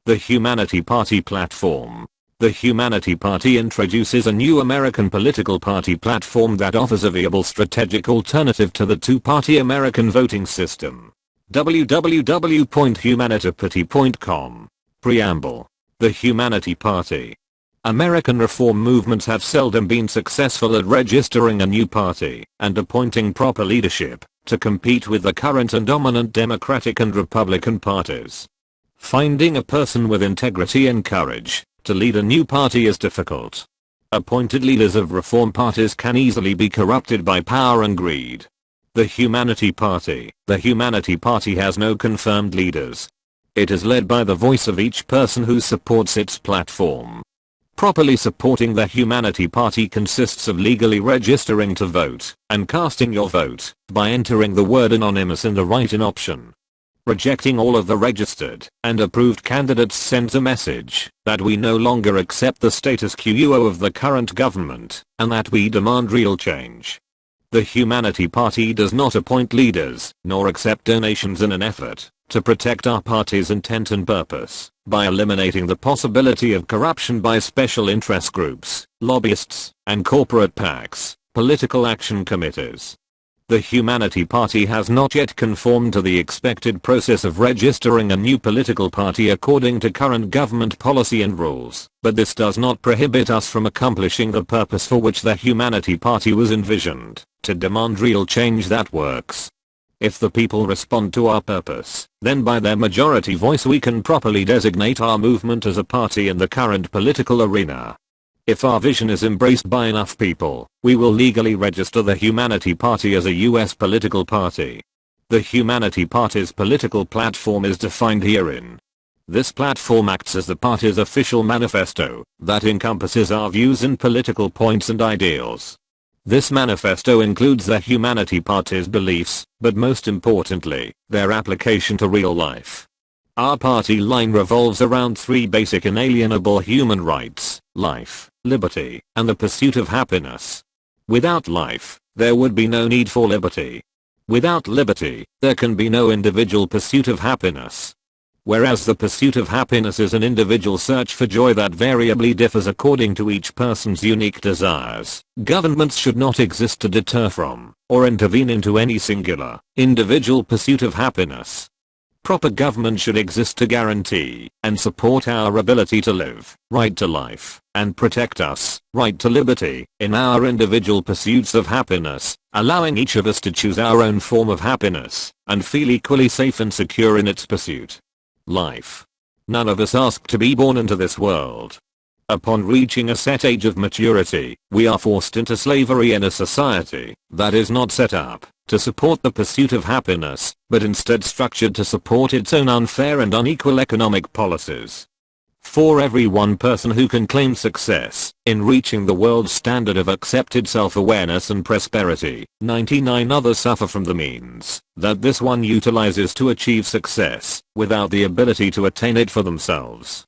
The Humanity Party platform. The Humanity Party introduces a new American political party platform that offers a viable strategic alternative to the two-party American voting system. www.humanityparty.com. Preamble. The Humanity Party. American reform movements have seldom been successful at registering a new party and appointing proper leadership to compete with the current and dominant Democratic and Republican parties. Finding a person with integrity and courage to lead a new party is difficult. Appointed leaders of reform parties can easily be corrupted by power and greed. The Humanity Party. The Humanity Party has no confirmed leaders. It is led by the voice of each person who supports its platform. Properly supporting the Humanity Party consists of legally registering to vote and casting your vote by entering the word anonymous in the write-in option. Rejecting all of the registered and approved candidates sends a message that we no longer accept the status quo of the current government and that we demand real change. The Humanity Party does not appoint leaders nor accept donations in an effort to protect our party's intent and purpose by eliminating the possibility of corruption by special interest groups, lobbyists, and corporate PACs, political action committees. The Humanity Party has not yet conformed to the expected process of registering a new political party according to current government policy and rules, but this does not prohibit us from accomplishing the purpose for which the Humanity Party was envisioned, to demand real change that works. If the people respond to our purpose, then by their majority voice we can properly designate our movement as a party in the current political arena. If our vision is embraced by enough people, we will legally register the Humanity Party as a US political party. The Humanity Party's political platform is defined herein. This platform acts as the party's official manifesto that encompasses our views and political points and ideals. This manifesto includes the Humanity Party's beliefs, but most importantly, their application to real life. Our party line revolves around three basic inalienable human rights: life, liberty, and the pursuit of happiness. Without life, there would be no need for liberty. Without liberty, there can be no individual pursuit of happiness. Whereas the pursuit of happiness is an individual search for joy that variably differs according to each person's unique desires, governments should not exist to deter from or intervene into any singular, individual pursuit of happiness. Proper government should exist to guarantee and support our ability to live, right to life, and protect us, right to liberty, in our individual pursuits of happiness, allowing each of us to choose our own form of happiness and feel equally safe and secure in its pursuit. Life. None of us asked to be born into this world. Upon reaching a set age of maturity, we are forced into slavery in a society that is not set up to support the pursuit of happiness, but instead structured to support its own unfair and unequal economic policies. For every one person who can claim success in reaching the world's standard of accepted self-awareness and prosperity, 99 others suffer from the means that this one utilizes to achieve success without the ability to attain it for themselves.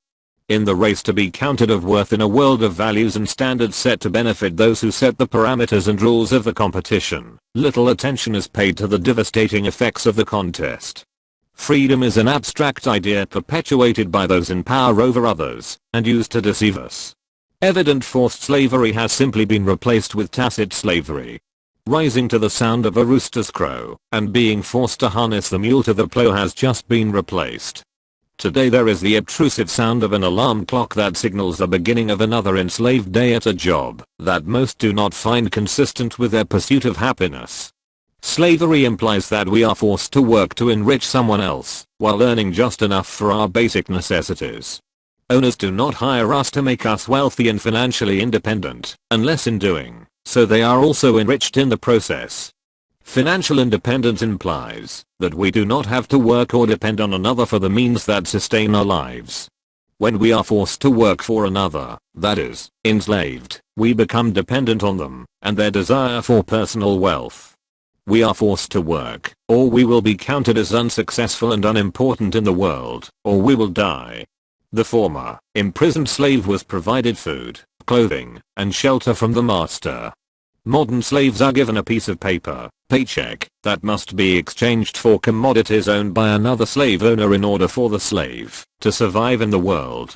In the race to be counted of worth in a world of values and standards set to benefit those who set the parameters and rules of the competition, little attention is paid to the devastating effects of the contest. Freedom is an abstract idea perpetuated by those in power over others and used to deceive us. Evident forced slavery has simply been replaced with tacit slavery. Rising to the sound of a rooster's crow and being forced to harness the mule to the plow has just been replaced. Today there is the obtrusive sound of an alarm clock that signals the beginning of another enslaved day at a job that most do not find consistent with their pursuit of happiness. Slavery implies that we are forced to work to enrich someone else while earning just enough for our basic necessities. Owners do not hire us to make us wealthy and financially independent, unless in doing so they are also enriched in the process. Financial independence implies that we do not have to work or depend on another for the means that sustain our lives. When we are forced to work for another, that is, enslaved, we become dependent on them and their desire for personal wealth. We are forced to work, or we will be counted as unsuccessful and unimportant in the world, or we will die. The former, imprisoned slave was provided food, clothing, and shelter from the master. Modern slaves are given a piece of paper, paycheck, that must be exchanged for commodities owned by another slave owner in order for the slave to survive in the world.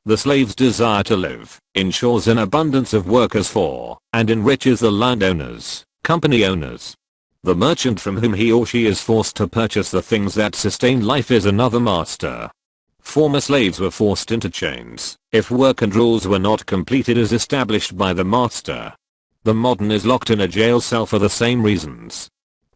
The slave's desire to live ensures an abundance of workers for and enriches the landowners, company owners. The merchant from whom he or she is forced to purchase the things that sustain life is another master. Former slaves were forced into chains if work and rules were not completed as established by the master. The modern is locked in a jail cell for the same reasons.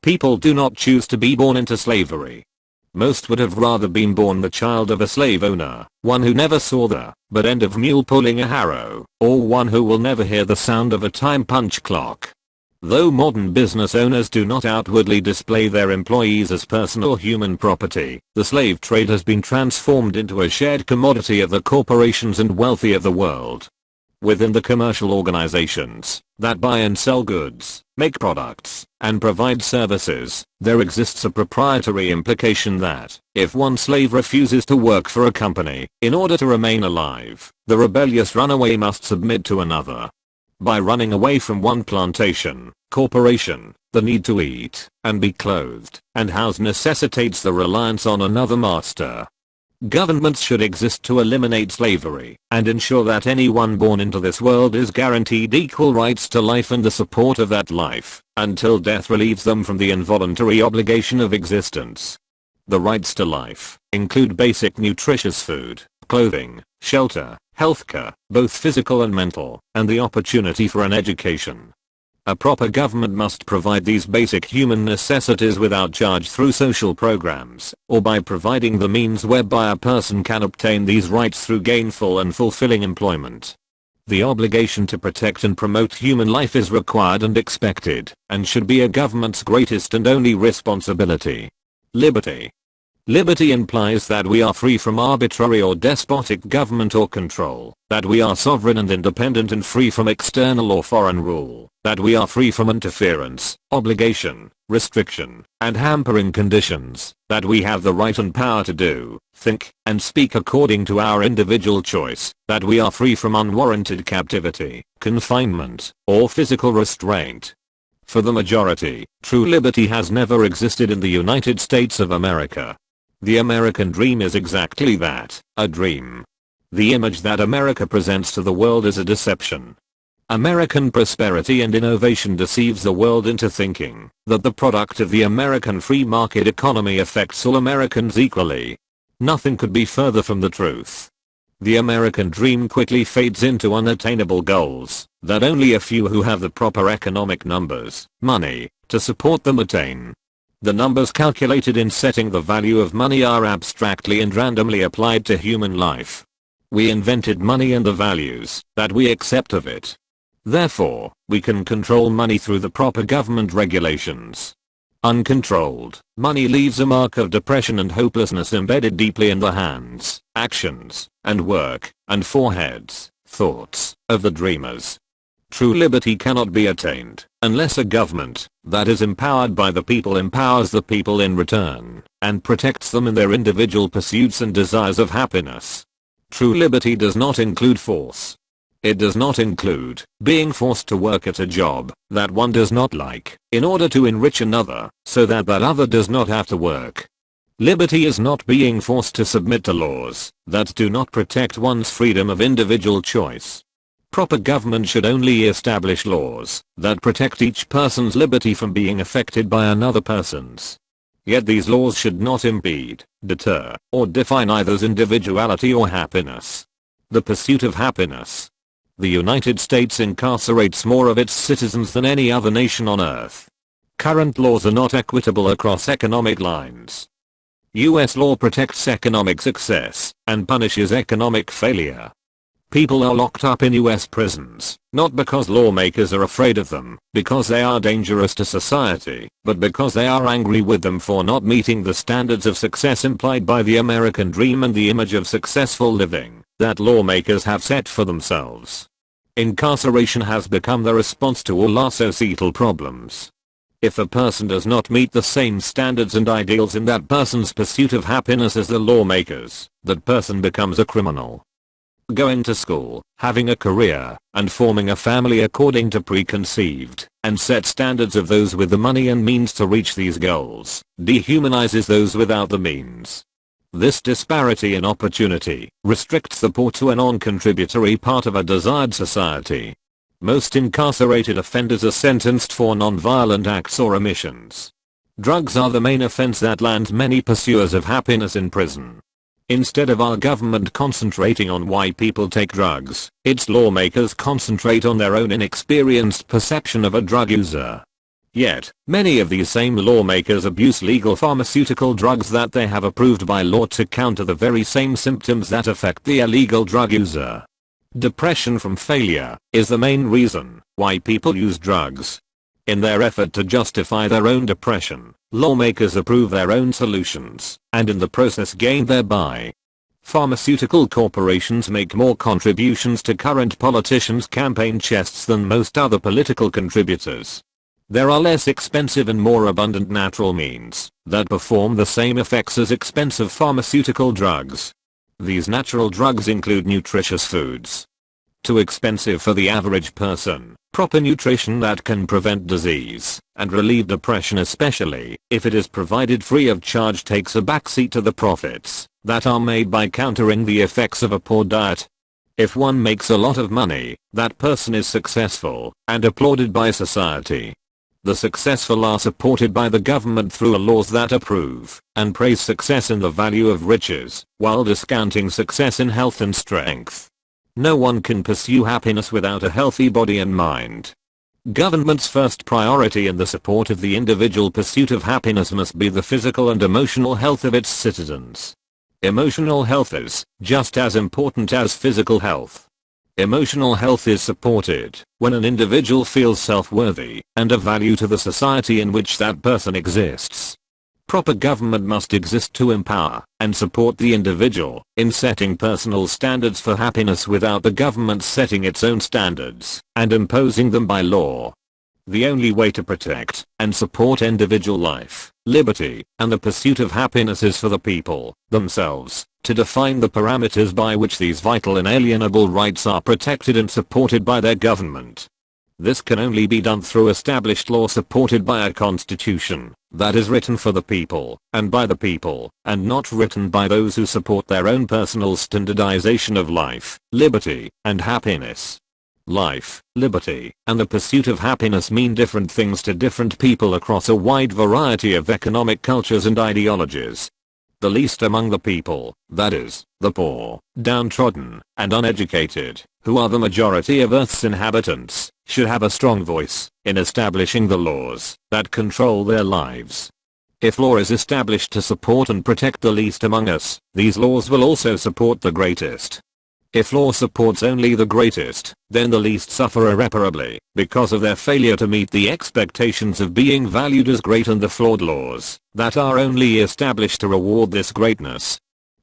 People do not choose to be born into slavery. Most would have rather been born the child of a slave owner, one who never saw the but end of mule pulling a harrow, or one who will never hear the sound of a time punch clock. Though modern business owners do not outwardly display their employees as personal human property, the slave trade has been transformed into a shared commodity of the corporations and wealthy of the world. Within the commercial organizations that buy and sell goods, make products, and provide services, there exists a proprietary implication that, if one slave refuses to work for a company in order to remain alive, the rebellious runaway must submit to another. By running away from one plantation, corporation, the need to eat and be clothed and housed necessitates the reliance on another master. Governments should exist to eliminate slavery and ensure that anyone born into this world is guaranteed equal rights to life and the support of that life until death relieves them from the involuntary obligation of existence. The rights to life include basic nutritious food, clothing, shelter, healthcare, both physical and mental, and the opportunity for an education. A proper government must provide these basic human necessities without charge through social programs, or by providing the means whereby a person can obtain these rights through gainful and fulfilling employment. The obligation to protect and promote human life is required and expected, and should be a government's greatest and only responsibility. Liberty. Liberty implies that we are free from arbitrary or despotic government or control, that we are sovereign and independent and free from external or foreign rule, that we are free from interference, obligation, restriction, and hampering conditions, that we have the right and power to do, think, and speak according to our individual choice, that we are free from unwarranted captivity, confinement, or physical restraint. For the majority, true liberty has never existed in the United States of America. The American dream is exactly that, a dream. The image that America presents to the world is a deception. American prosperity and innovation deceives the world into thinking that the product of the American free market economy affects all Americans equally. Nothing could be further from the truth. The American dream quickly fades into unattainable goals that only a few who have the proper economic numbers, money, to support them attain. The numbers calculated in setting the value of money are abstractly and randomly applied to human life. We invented money and the values that we accept of it. Therefore, we can control money through the proper government regulations. Uncontrolled, money leaves a mark of depression and hopelessness embedded deeply in the hands, actions, and work, and foreheads, thoughts, of the dreamers. True liberty cannot be attained unless a government that is empowered by the people empowers the people in return and protects them in their individual pursuits and desires of happiness. True liberty does not include force. It does not include being forced to work at a job that one does not like in order to enrich another so that that other does not have to work. Liberty is not being forced to submit to laws that do not protect one's freedom of individual choice. Proper government should only establish laws that protect each person's liberty from being affected by another person's. Yet these laws should not impede, deter, or define either's individuality or happiness. The pursuit of happiness. The United States incarcerates more of its citizens than any other nation on earth. Current laws are not equitable across economic lines. US law protects economic success and punishes economic failure. People are locked up in US prisons, not because lawmakers are afraid of them, because they are dangerous to society, but because they are angry with them for not meeting the standards of success implied by the American dream and the image of successful living that lawmakers have set for themselves. Incarceration has become the response to all our societal problems. If a person does not meet the same standards and ideals in that person's pursuit of happiness as the lawmakers, that person becomes a criminal. Going to school, having a career, and forming a family according to preconceived and set standards of those with the money and means to reach these goals, dehumanizes those without the means. This disparity in opportunity restricts the poor to a non-contributory part of a desired society. Most incarcerated offenders are sentenced for non-violent acts or omissions. Drugs are the main offense that lands many pursuers of happiness in prison. Instead of our government concentrating on why people take drugs, its lawmakers concentrate on their own inexperienced perception of a drug user. Yet, many of these same lawmakers abuse legal pharmaceutical drugs that they have approved by law to counter the very same symptoms that affect the illegal drug user. Depression from failure is the main reason why people use drugs. In their effort to justify their own depression, lawmakers approve their own solutions, and in the process gain thereby. Pharmaceutical corporations make more contributions to current politicians' campaign chests than most other political contributors. There are less expensive and more abundant natural means that perform the same effects as expensive pharmaceutical drugs. These natural drugs include nutritious foods. Too expensive for the average person, proper nutrition that can prevent disease and relieve depression, especially if it is provided free of charge, takes a backseat to the profits that are made by countering the effects of a poor diet. If one makes a lot of money, that person is successful and applauded by society. The successful are supported by the government through laws that approve and praise success in the value of riches, while discounting success in health and strength. No one can pursue happiness without a healthy body and mind. Government's first priority in the support of the individual pursuit of happiness must be the physical and emotional health of its citizens. Emotional health is just as important as physical health. Emotional health is supported when an individual feels self-worthy and of value to the society in which that person exists. Proper government must exist to empower and support the individual in setting personal standards for happiness without the government setting its own standards and imposing them by law. The only way to protect and support individual life, liberty, and the pursuit of happiness is for the people themselves to define the parameters by which these vital inalienable rights are protected and supported by their government. This can only be done through established law supported by a constitution that is written for the people and by the people, and not written by those who support their own personal standardization of life, liberty, and happiness. Life, liberty, and the pursuit of happiness mean different things to different people across a wide variety of economic cultures and ideologies. The least among the people, that is, the poor, downtrodden, and uneducated, who are the majority of Earth's inhabitants, should have a strong voice in establishing the laws that control their lives. If law is established to support and protect the least among us, these laws will also support the greatest. If law supports only the greatest, then the least suffer irreparably because of their failure to meet the expectations of being valued as great and the flawed laws that are only established to reward this greatness.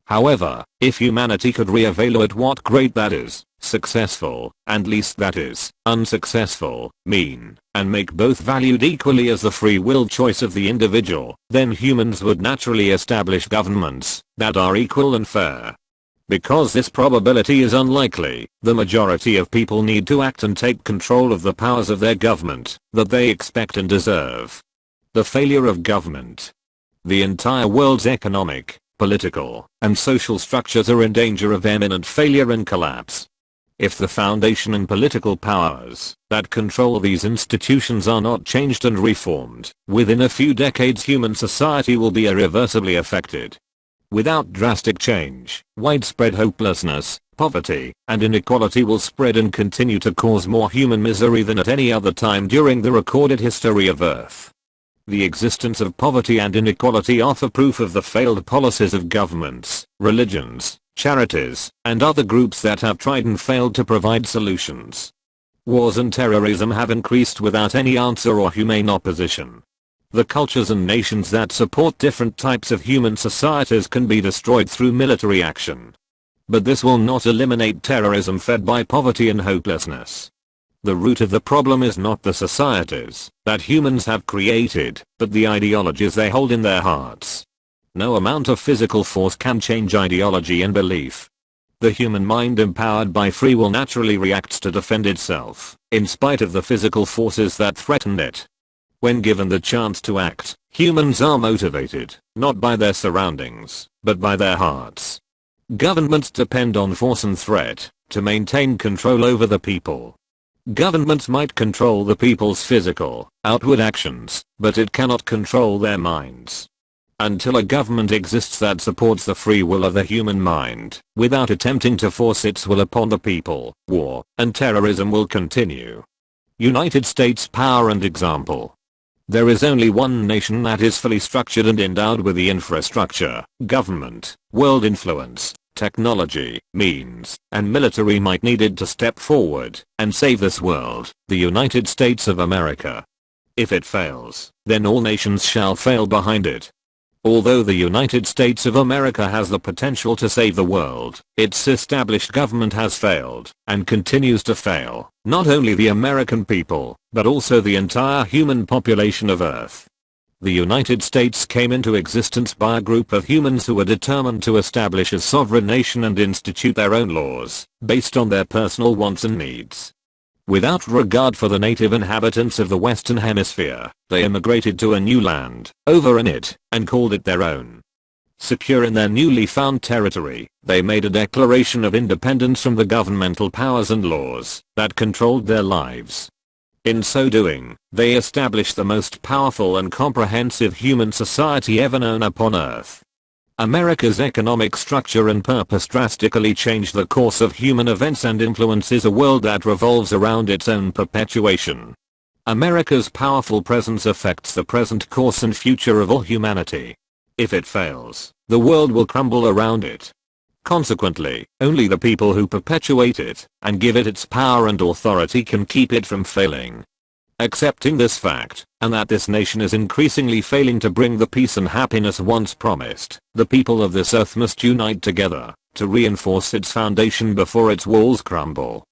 However, if humanity could re-evaluate what great, that is, successful, and least, that is, unsuccessful, mean, and make both valued equally as the free will choice of the individual, then humans would naturally establish governments that are equal and fair. Because this probability is unlikely, the majority of people need to act and take control of the powers of their government that they expect and deserve. The failure of government. The entire world's economic, political, and social structures are in danger of imminent failure and collapse. If the foundation and political powers that control these institutions are not changed and reformed, within a few decades human society will be irreversibly affected. Without drastic change, widespread hopelessness, poverty, and inequality will spread and continue to cause more human misery than at any other time during the recorded history of Earth. The existence of poverty and inequality offer proof of the failed policies of governments, religions, charities, and other groups that have tried and failed to provide solutions. Wars and terrorism have increased without any answer or humane opposition. The cultures and nations that support different types of human societies can be destroyed through military action. But this will not eliminate terrorism fed by poverty and hopelessness. The root of the problem is not the societies that humans have created, but the ideologies they hold in their hearts. No amount of physical force can change ideology and belief. The human mind empowered by free will naturally reacts to defend itself, in spite of the physical forces that threaten it. When given the chance to act, humans are motivated, not by their surroundings, but by their hearts. Governments depend on force and threat to maintain control over the people. Governments might control the people's physical, outward actions, but it cannot control their minds. Until a government exists that supports the free will of the human mind, without attempting to force its will upon the people, war and terrorism will continue. United States power and example. There is only one nation that is fully structured and endowed with the infrastructure, government, world influence, technology, means, and military might needed to step forward and save this world, the United States of America. If it fails, then all nations shall fail behind it. Although the United States of America has the potential to save the world, its established government has failed, and continues to fail, not only the American people, but also the entire human population of Earth. The United States came into existence by a group of humans who were determined to establish a sovereign nation and institute their own laws, based on their personal wants and needs. Without regard for the native inhabitants of the Western Hemisphere, they immigrated to a new land, over in it, and called it their own. Secure in their newly found territory, they made a declaration of independence from the governmental powers and laws that controlled their lives. In so doing, they established the most powerful and comprehensive human society ever known upon Earth. America's economic structure and purpose drastically changed the course of human events and influences a world that revolves around its own perpetuation. America's powerful presence affects the present course and future of all humanity. If it fails, the world will crumble around it. Consequently, only the people who perpetuate it and give it its power and authority can keep it from failing. Accepting this fact, and that this nation is increasingly failing to bring the peace and happiness once promised, the people of this earth must unite together to reinforce its foundation before its walls crumble.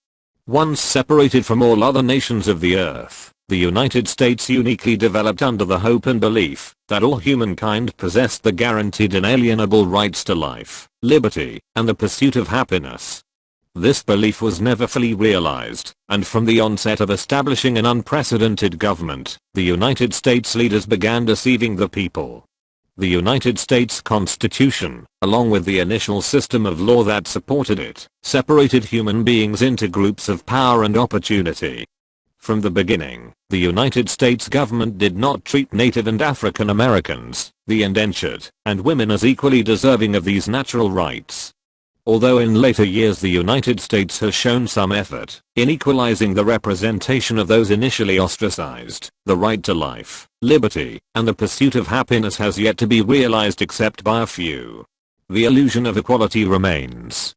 Once separated from all other nations of the earth, the United States uniquely developed under the hope and belief that all humankind possessed the guaranteed inalienable rights to life, liberty, and the pursuit of happiness. This belief was never fully realized, and from the onset of establishing an unprecedented government, the United States leaders began deceiving the people. The United States Constitution, along with the initial system of law that supported it, separated human beings into groups of power and opportunity. From the beginning, the United States government did not treat Native and African Americans, the indentured, and women as equally deserving of these natural rights. Although in later years the United States has shown some effort in equalizing the representation of those initially ostracized, the right to life, liberty, and the pursuit of happiness has yet to be realized except by a few. The illusion of equality remains.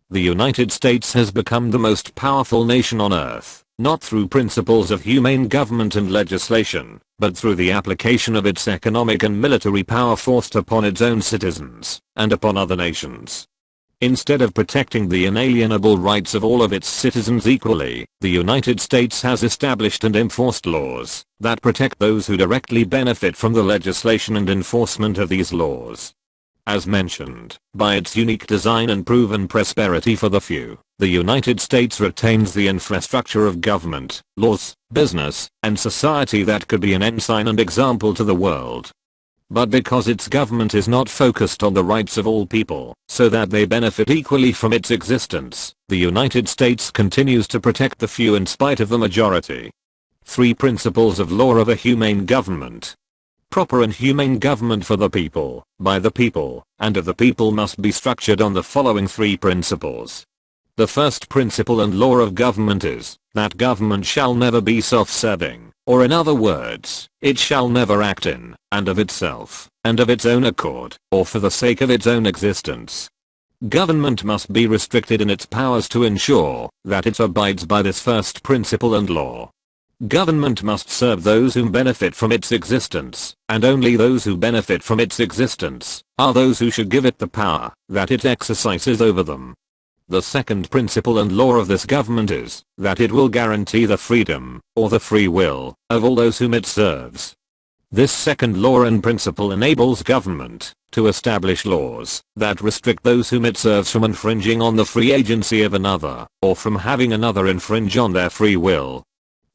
The United States has become the most powerful nation on earth, not through principles of humane government and legislation, but through the application of its economic and military power forced upon its own citizens and upon other nations. Instead of protecting the inalienable rights of all of its citizens equally, the United States has established and enforced laws that protect those who directly benefit from the legislation and enforcement of these laws. As mentioned, by its unique design and proven prosperity for the few, the United States retains the infrastructure of government, laws, business, and society that could be an ensign and example to the world. But because its government is not focused on the rights of all people, so that they benefit equally from its existence, the United States continues to protect the few in spite of the majority. 3 Principles of Law of a Humane Government. Proper and humane government for the people, by the people, and of the people must be structured on the following 3 principles. The first principle and law of government is that government shall never be self-serving, or in other words, it shall never act in and of itself, and of its own accord, or for the sake of its own existence. Government must be restricted in its powers to ensure that it abides by this first principle and law. Government must serve those who benefit from its existence, and only those who benefit from its existence are those who should give it the power that it exercises over them. The second principle and law of this government is that it will guarantee the freedom, or the free will, of all those whom it serves. This second law and principle enables government to establish laws that restrict those whom it serves from infringing on the free agency of another, or from having another infringe on their free will.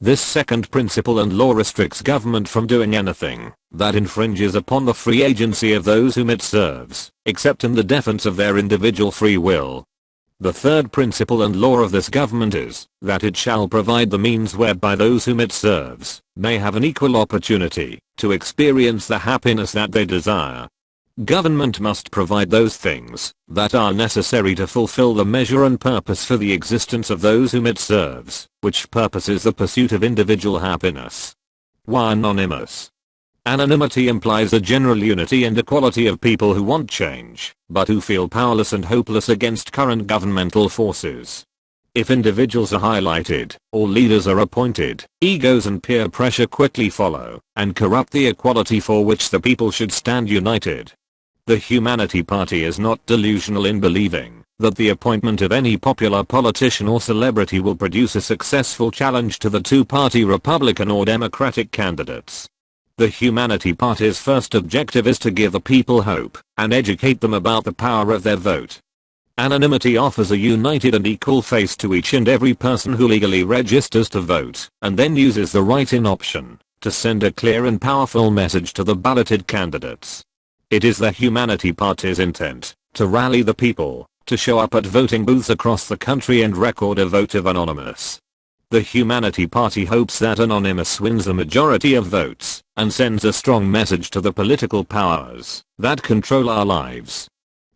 This second principle and law restricts government from doing anything that infringes upon the free agency of those whom it serves, except in the defense of their individual free will. The third principle and law of this government is that it shall provide the means whereby those whom it serves may have an equal opportunity to experience the happiness that they desire. Government must provide those things that are necessary to fulfill the measure and purpose for the existence of those whom it serves, which purpose is the pursuit of individual happiness. Why anonymous? Anonymity implies a general unity and equality of people who want change, but who feel powerless and hopeless against current governmental forces. If individuals are highlighted, or leaders are appointed, egos and peer pressure quickly follow, and corrupt the equality for which the people should stand united. The Humanity Party is not delusional in believing that the appointment of any popular politician or celebrity will produce a successful challenge to the two-party Republican or Democratic candidates. The Humanity Party's first objective is to give the people hope and educate them about the power of their vote. Anonymity offers a united and equal face to each and every person who legally registers to vote and then uses the write-in option to send a clear and powerful message to the balloted candidates. It is the Humanity Party's intent to rally the people to show up at voting booths across the country and record a vote of Anonymous. The Humanity Party hopes that Anonymous wins the majority of votes and sends a strong message to the political powers that control our lives.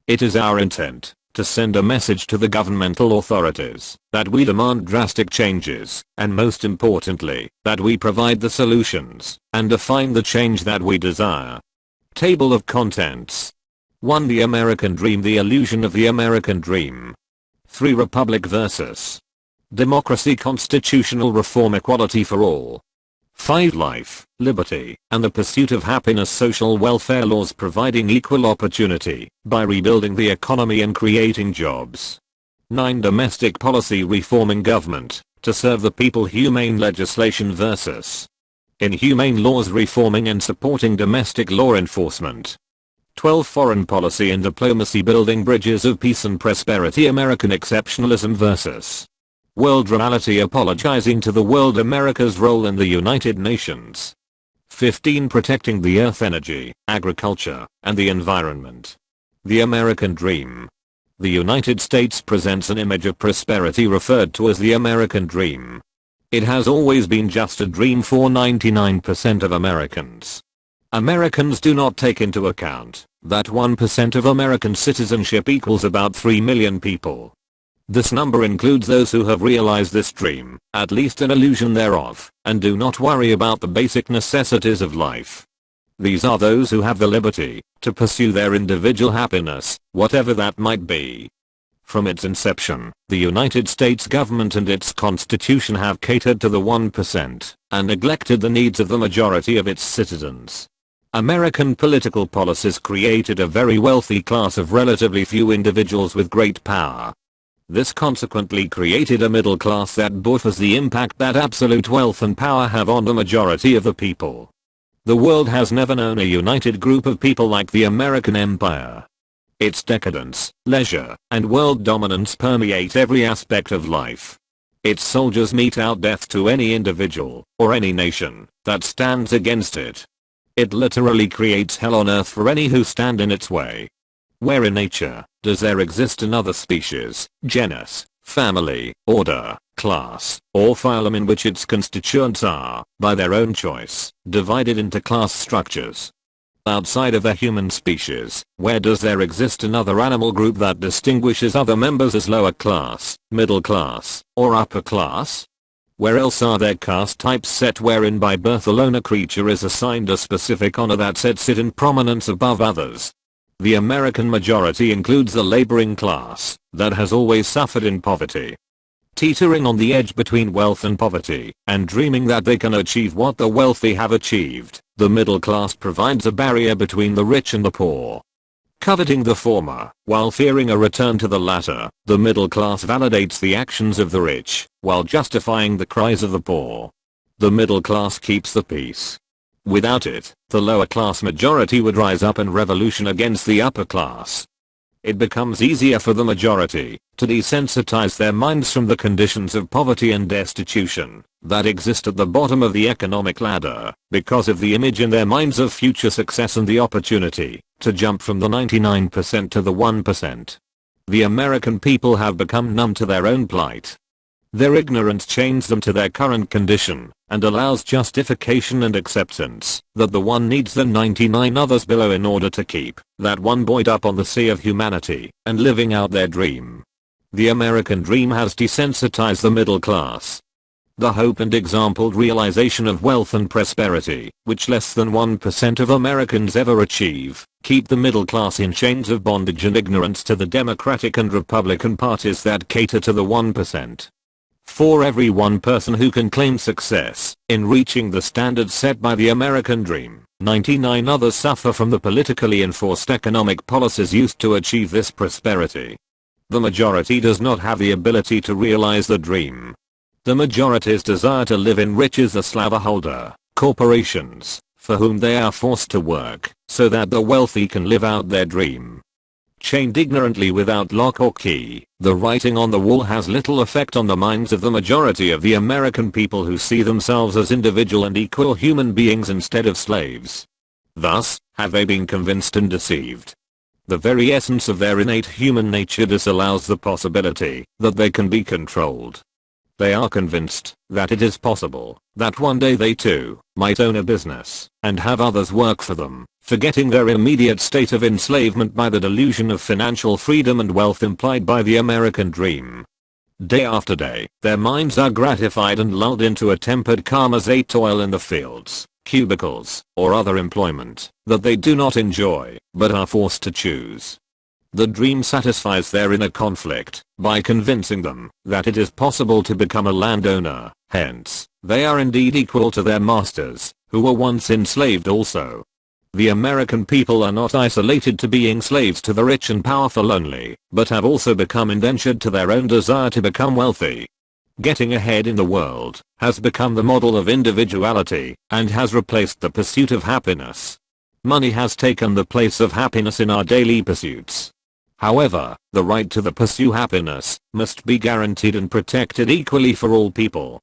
It is our intent to send a message to the governmental authorities that we demand drastic changes, and most importantly, that we provide the solutions and define the change that we desire. Table of Contents. 1. The American Dream, the illusion of the American Dream. 3. Republic versus Democracy, constitutional reform, equality for all. 5. Life, liberty, and the pursuit of happiness, social welfare laws providing equal opportunity by rebuilding the economy and creating jobs. 9. Domestic policy, reforming government to serve the people, humane legislation versus inhumane laws, reforming and supporting domestic law enforcement. 12. Foreign policy and diplomacy, building bridges of peace and prosperity, American exceptionalism versus world reality, apologizing to the world, America's role in the United Nations. 15. Protecting the earth, energy, agriculture, and the environment. The American Dream. The United States presents an image of prosperity referred to as the American Dream. It has always been just a dream for 99% of Americans. Americans do not take into account that 1% of American citizenship equals about 3 million people. This number includes those who have realized this dream, at least an illusion thereof, and do not worry about the basic necessities of life. These are those who have the liberty to pursue their individual happiness, whatever that might be. From its inception, the United States government and its constitution have catered to the 1% and neglected the needs of the majority of its citizens. American political policies created a very wealthy class of relatively few individuals with great power. This consequently created a middle class that buffers the impact that absolute wealth and power have on the majority of the people. The world has never known a united group of people like the American empire. Its decadence, leisure, and world dominance permeate every aspect of life. Its soldiers mete out death to any individual, or any nation, that stands against it. It literally creates hell on earth for any who stand in its way. Where in nature does there exist another species, genus, family, order, class, or phylum in which its constituents are, by their own choice, divided into class structures? Outside of the human species, where does there exist another animal group that distinguishes other members as lower class, middle class, or upper class? Where else are there caste types set wherein by birth alone a creature is assigned a specific honor that sets it in prominence above others? The American majority includes the laboring class that has always suffered in poverty. Teetering on the edge between wealth and poverty, and dreaming that they can achieve what the wealthy have achieved, the middle class provides a barrier between the rich and the poor. Coveting the former, while fearing a return to the latter, the middle class validates the actions of the rich, while justifying the cries of the poor. The middle class keeps the peace. Without it, the lower class majority would rise up in revolution against the upper class. It becomes easier for the majority to desensitize their minds from the conditions of poverty and destitution that exist at the bottom of the economic ladder because of the image in their minds of future success and the opportunity to jump from the 99% to the 1%. The American people have become numb to their own plight. Their ignorance chains them to their current condition and allows justification and acceptance that the one needs the 99 others below in order to keep that one buoyed up on the sea of humanity and living out their dream. The American dream has desensitized the middle class. The hope and exampled realization of wealth and prosperity, which less than 1% of Americans ever achieve, keep the middle class in chains of bondage and ignorance to the Democratic and Republican parties that cater to the 1%. For every one person who can claim success in reaching the standards set by the American dream, 99 others suffer from the politically enforced economic policies used to achieve this prosperity. The majority does not have the ability to realize the dream. The majority's desire to live in riches the slaveholder corporations for whom they are forced to work so that the wealthy can live out their dream. Chained ignorantly without lock or key, the writing on the wall has little effect on the minds of the majority of the American people who see themselves as individual and equal human beings instead of slaves. Thus, have they been convinced and deceived. The very essence of their innate human nature disallows the possibility that they can be controlled. They are convinced that it is possible that one day they too might own a business and have others work for them, forgetting their immediate state of enslavement by the delusion of financial freedom and wealth implied by the American dream. Day after day, their minds are gratified and lulled into a tempered calm as they toil in the fields, cubicles, or other employment that they do not enjoy but are forced to choose. The dream satisfies their inner conflict by convincing them that it is possible to become a landowner, hence, they are indeed equal to their masters, who were once enslaved also. The American people are not isolated to being slaves to the rich and powerful only, but have also become indentured to their own desire to become wealthy. Getting ahead in the world has become the model of individuality and has replaced the pursuit of happiness. Money has taken the place of happiness in our daily pursuits. However, the right to pursue happiness must be guaranteed and protected equally for all people.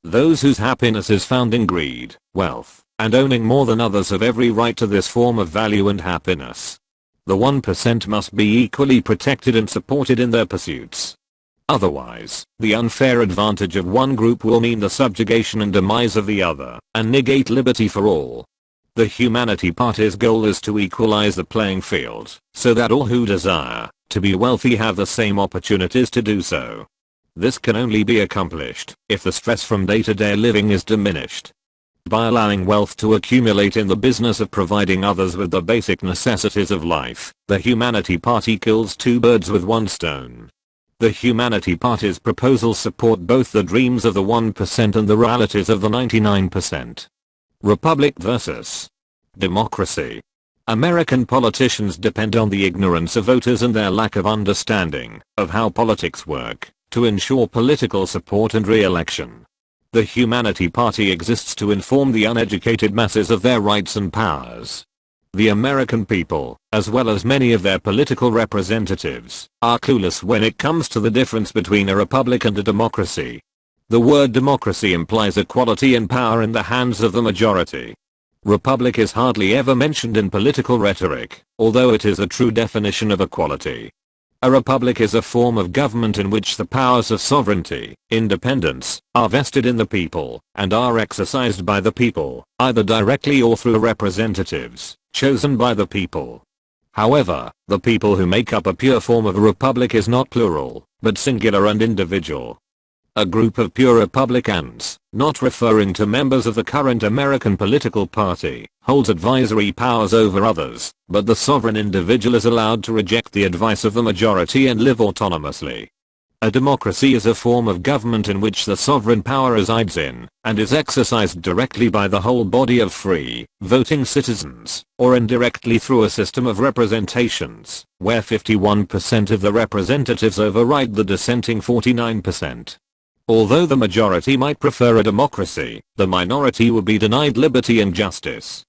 Those whose happiness is found in greed, wealth, and owning more than others have every right to this form of value and happiness. The 1% must be equally protected and supported in their pursuits. Otherwise, the unfair advantage of one group will mean the subjugation and demise of the other, and negate liberty for all. The Humanity Party's goal is to equalize the playing field, so that all who desire to be wealthy have the same opportunities to do so. This can only be accomplished if the stress from day-to-day living is diminished. By allowing wealth to accumulate in the business of providing others with the basic necessities of life, the Humanity Party kills two birds with one stone. The Humanity Party's proposals support both the dreams of the 1% and the realities of the 99%. Republic versus democracy. American politicians depend on the ignorance of voters and their lack of understanding of how politics work to ensure political support and re-election. The Humanity Party exists to inform the uneducated masses of their rights and powers. The American people, as well as many of their political representatives, are clueless when it comes to the difference between a republic and a democracy. The word democracy implies equality and power in the hands of the majority. Republic is hardly ever mentioned in political rhetoric, although it is a true definition of equality. A republic is a form of government in which the powers of sovereignty, independence, are vested in the people, and are exercised by the people, either directly or through representatives, chosen by the people. However, the people who make up a pure form of a republic is not plural, but singular and individual. A group of pure Republicans, not referring to members of the current American political party, holds advisory powers over others, but the sovereign individual is allowed to reject the advice of the majority and live autonomously. A democracy is a form of government in which the sovereign power resides in, and is exercised directly by the whole body of free, voting citizens, or indirectly through a system of representations, where 51% of the representatives override the dissenting 49%. Although the majority might prefer a democracy, the minority would be denied liberty and justice.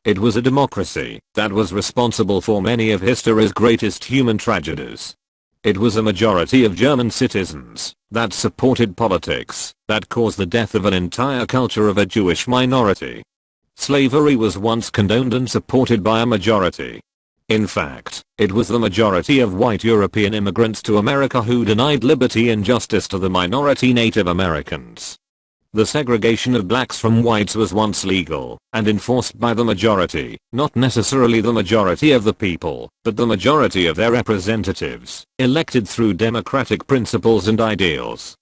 It was a democracy that was responsible for many of history's greatest human tragedies. It was a majority of German citizens that supported politics that caused the death of an entire culture of a Jewish minority. Slavery was once condoned and supported by a majority. In fact, it was the majority of white European immigrants to America who denied liberty and justice to the minority Native Americans. The segregation of blacks from whites was once legal and enforced by the majority, not necessarily the majority of the people, but the majority of their representatives, elected through democratic principles and ideals.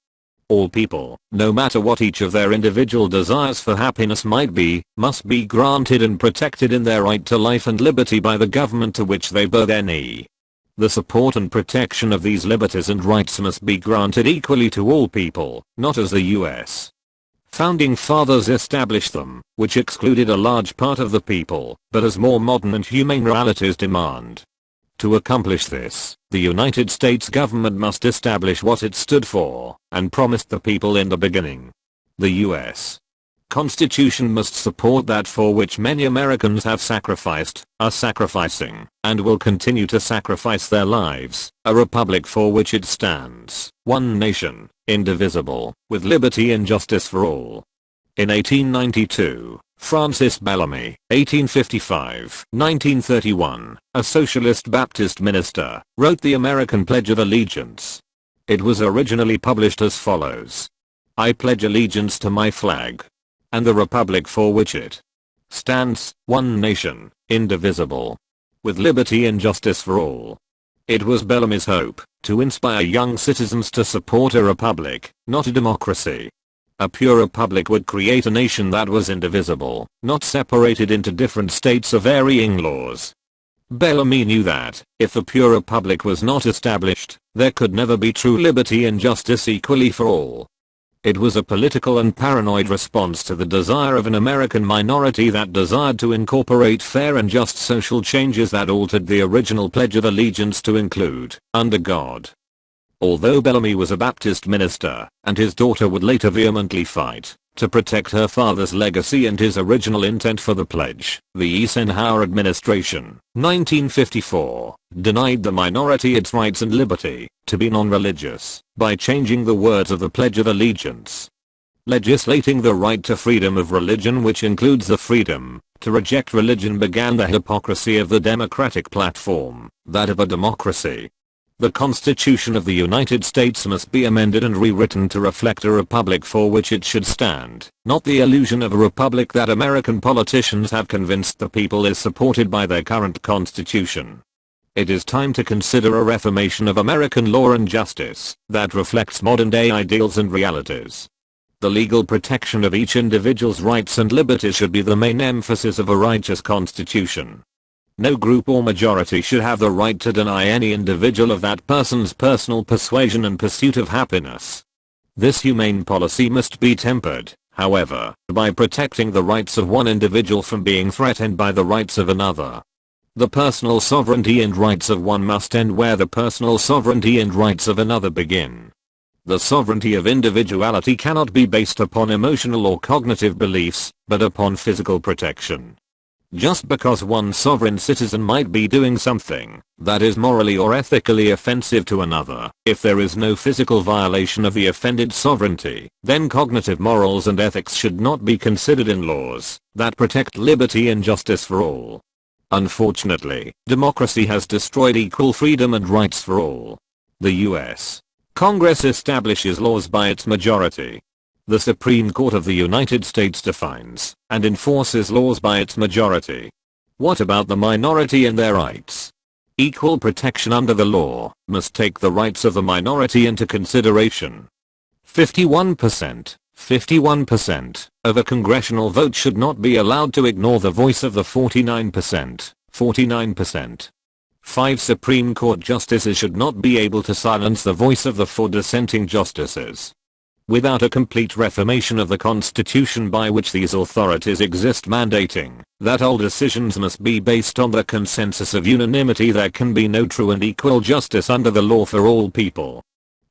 All people, no matter what each of their individual desires for happiness might be, must be granted and protected in their right to life and liberty by the government to which they bow their knee. The support and protection of these liberties and rights must be granted equally to all people, not as the U.S. Founding Fathers established them, which excluded a large part of the people, but as more modern and humane realities demand. To accomplish this, the United States government must establish what it stood for and promised the people in the beginning. The U.S. Constitution must support that for which many Americans have sacrificed, are sacrificing, and will continue to sacrifice their lives, a republic for which it stands, one nation, indivisible, with liberty and justice for all. In 1892, Francis Bellamy, 1855-1931, a socialist Baptist minister, wrote the American Pledge of Allegiance. It was originally published as follows. I pledge allegiance to my flag and the republic for which it stands, one nation, indivisible, with liberty and justice for all. It was Bellamy's hope to inspire young citizens to support a republic, not a democracy. A pure republic would create a nation that was indivisible, not separated into different states of varying laws. Bellamy knew that, if a pure republic was not established, there could never be true liberty and justice equally for all. It was a political and paranoid response to the desire of an American minority that desired to incorporate fair and just social changes that altered the original Pledge of Allegiance to include, under God. Although Bellamy was a Baptist minister, and his daughter would later vehemently fight to protect her father's legacy and his original intent for the pledge, the Eisenhower administration, 1954, denied the minority its rights and liberty to be non-religious by changing the words of the Pledge of Allegiance. Legislating the right to freedom of religion, which includes the freedom to reject religion, began the hypocrisy of the Democratic platform, that of a democracy. The Constitution of the United States must be amended and rewritten to reflect a republic for which it should stand, not the illusion of a republic that American politicians have convinced the people is supported by their current constitution. It is time to consider a reformation of American law and justice that reflects modern-day ideals and realities. The legal protection of each individual's rights and liberties should be the main emphasis of a righteous constitution. No group or majority should have the right to deny any individual of that person's personal persuasion and pursuit of happiness. This humane policy must be tempered, however, by protecting the rights of one individual from being threatened by the rights of another. The personal sovereignty and rights of one must end where the personal sovereignty and rights of another begin. The sovereignty of individuality cannot be based upon emotional or cognitive beliefs, but upon physical protection. Just because one sovereign citizen might be doing something that is morally or ethically offensive to another, if there is no physical violation of the offended sovereignty, then cognitive morals and ethics should not be considered in laws that protect liberty and justice for all. Unfortunately, democracy has destroyed equal freedom and rights for all. The U.S. Congress establishes laws by its majority. The Supreme Court of the United States defines and enforces laws by its majority. What about the minority and their rights? Equal protection under the law must take the rights of the minority into consideration. 51% of a congressional vote should not be allowed to ignore the voice of the 49%. 5 Supreme Court justices should not be able to silence the voice of the 4 dissenting justices. Without a complete reformation of the Constitution by which these authorities exist mandating that all decisions must be based on the consensus of unanimity, there can be no true and equal justice under the law for all people.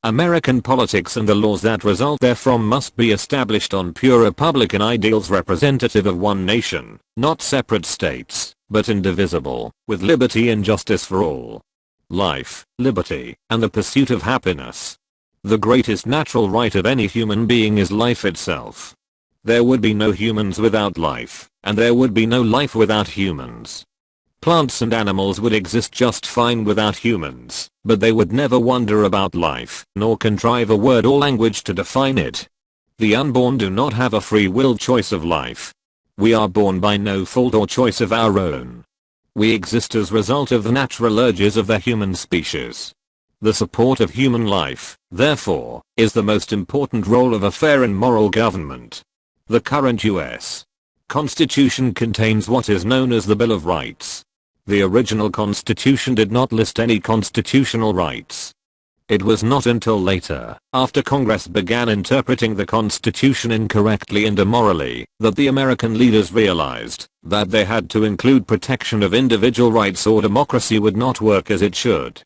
American politics and the laws that result therefrom must be established on pure Republican ideals representative of one nation, not separate states, but indivisible, with liberty and justice for all. Life, liberty, and the pursuit of happiness. The greatest natural right of any human being is life itself. There would be no humans without life, and there would be no life without humans. Plants and animals would exist just fine without humans, but they would never wonder about life, nor contrive a word or language to define it. The unborn do not have a free will choice of life. We are born by no fault or choice of our own. We exist as result of the natural urges of the human species. The support of human life, therefore, is the most important role of a fair and moral government. The current U.S. Constitution contains what is known as the Bill of Rights. The original Constitution did not list any constitutional rights. It was not until later, after Congress began interpreting the Constitution incorrectly and immorally, that the American leaders realized that they had to include protection of individual rights or democracy would not work as it should.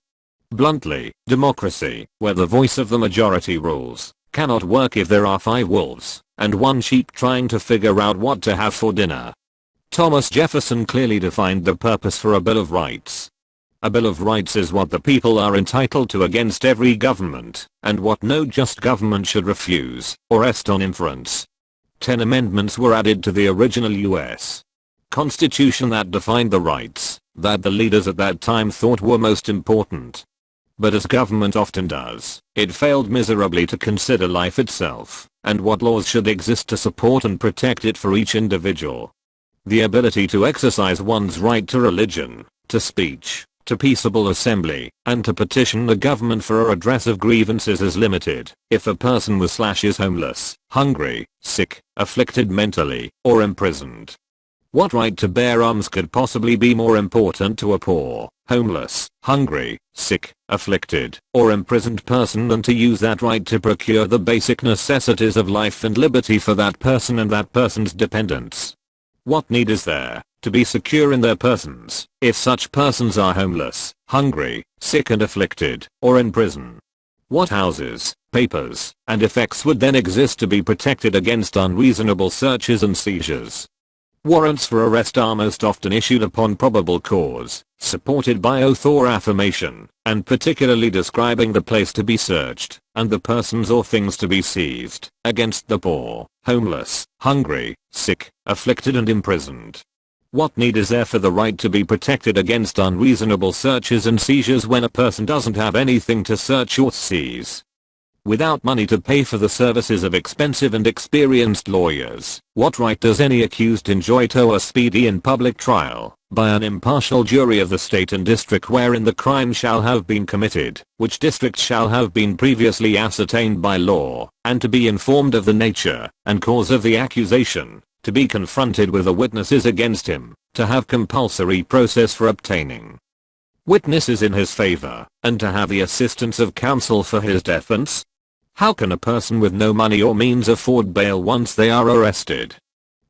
Bluntly, democracy, where the voice of the majority rules, cannot work if there are 5 wolves and 1 sheep trying to figure out what to have for dinner. Thomas Jefferson clearly defined the purpose for a Bill of Rights. A Bill of Rights is what the people are entitled to against every government, and what no just government should refuse, or rest on inference. 10 amendments were added to the original U.S. Constitution that defined the rights that the leaders at that time thought were most important. But as government often does, it failed miserably to consider life itself, and what laws should exist to support and protect it for each individual. The ability to exercise one's right to religion, to speech, to peaceable assembly, and to petition the government for a redress of grievances is limited if a person was/is homeless, hungry, sick, afflicted mentally, or imprisoned. What right to bear arms could possibly be more important to a poor, homeless, hungry, sick, afflicted, or imprisoned person than to use that right to procure the basic necessities of life and liberty for that person and that person's dependents? What need is there to be secure in their persons if such persons are homeless, hungry, sick and afflicted, or in prison? What houses, papers, and effects would then exist to be protected against unreasonable searches and seizures? Warrants for arrest are most often issued upon probable cause, supported by oath or affirmation, and particularly describing the place to be searched, and the persons or things to be seized, against the poor, homeless, hungry, sick, afflicted and imprisoned. What need is there for the right to be protected against unreasonable searches and seizures when a person doesn't have anything to search or seize? Without money to pay for the services of expensive and experienced lawyers, what right does any accused enjoy to a speedy and public trial by an impartial jury of the state and district wherein the crime shall have been committed, which district shall have been previously ascertained by law, and to be informed of the nature and cause of the accusation, to be confronted with the witnesses against him, to have compulsory process for obtaining witnesses in his favor, and to have the assistance of counsel for his defense? How can a person with no money or means afford bail once they are arrested?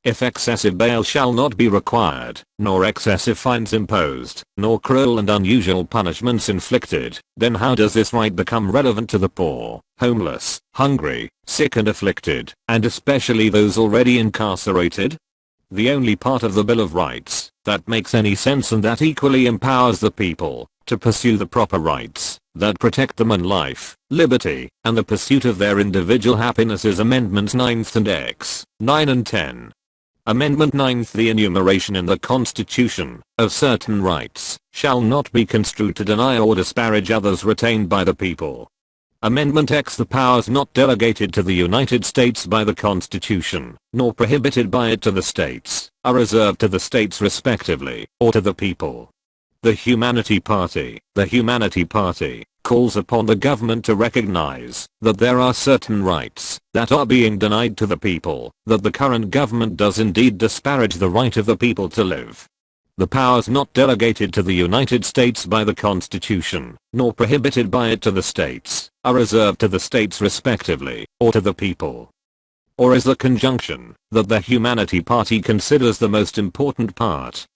If excessive bail shall not be required, nor excessive fines imposed, nor cruel and unusual punishments inflicted, then how does this right become relevant to the poor, homeless, hungry, sick and afflicted, and especially those already incarcerated? The only part of the Bill of Rights that makes any sense and that equally empowers the people to pursue the proper rights that protect them and life, liberty, and the pursuit of their individual happiness is Amendments 9th and X, 9 and 10. Amendment 9th: the enumeration in the Constitution of certain rights shall not be construed to deny or disparage others retained by the people. Amendment X: the powers not delegated to the United States by the Constitution, nor prohibited by it to the states, are reserved to the states respectively, or to the people. The Humanity Party calls upon the government to recognize that there are certain rights that are being denied to the people, that the current government does indeed disparage the right of the people to live. The powers not delegated to the United States by the Constitution, nor prohibited by it to the states, are reserved to the states respectively, or to the people. Or is the conjunction that the Humanity Party considers the most important part.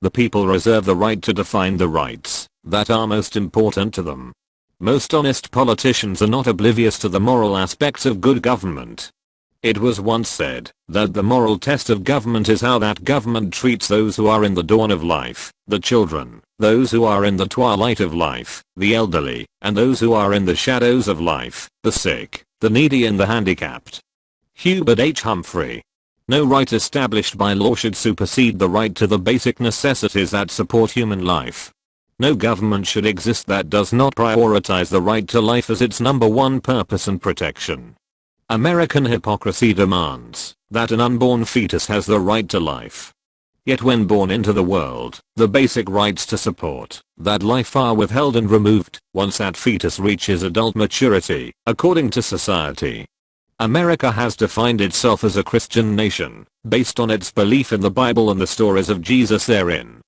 The people reserve the right to define the rights that are most important to them. Most honest politicians are not oblivious to the moral aspects of good government. It was once said that the moral test of government is how that government treats those who are in the dawn of life, the children, those who are in the twilight of life, the elderly, and those who are in the shadows of life, the sick, the needy and the handicapped. Hubert H. Humphrey. No right established by law should supersede the right to the basic necessities that support human life. No government should exist that does not prioritize the right to life as its number one purpose and protection. American hypocrisy demands that an unborn fetus has the right to life. Yet when born into the world, the basic rights to support that life are withheld and removed once that fetus reaches adult maturity, according to society. America has defined itself as a Christian nation, based on its belief in the Bible and the stories of Jesus therein.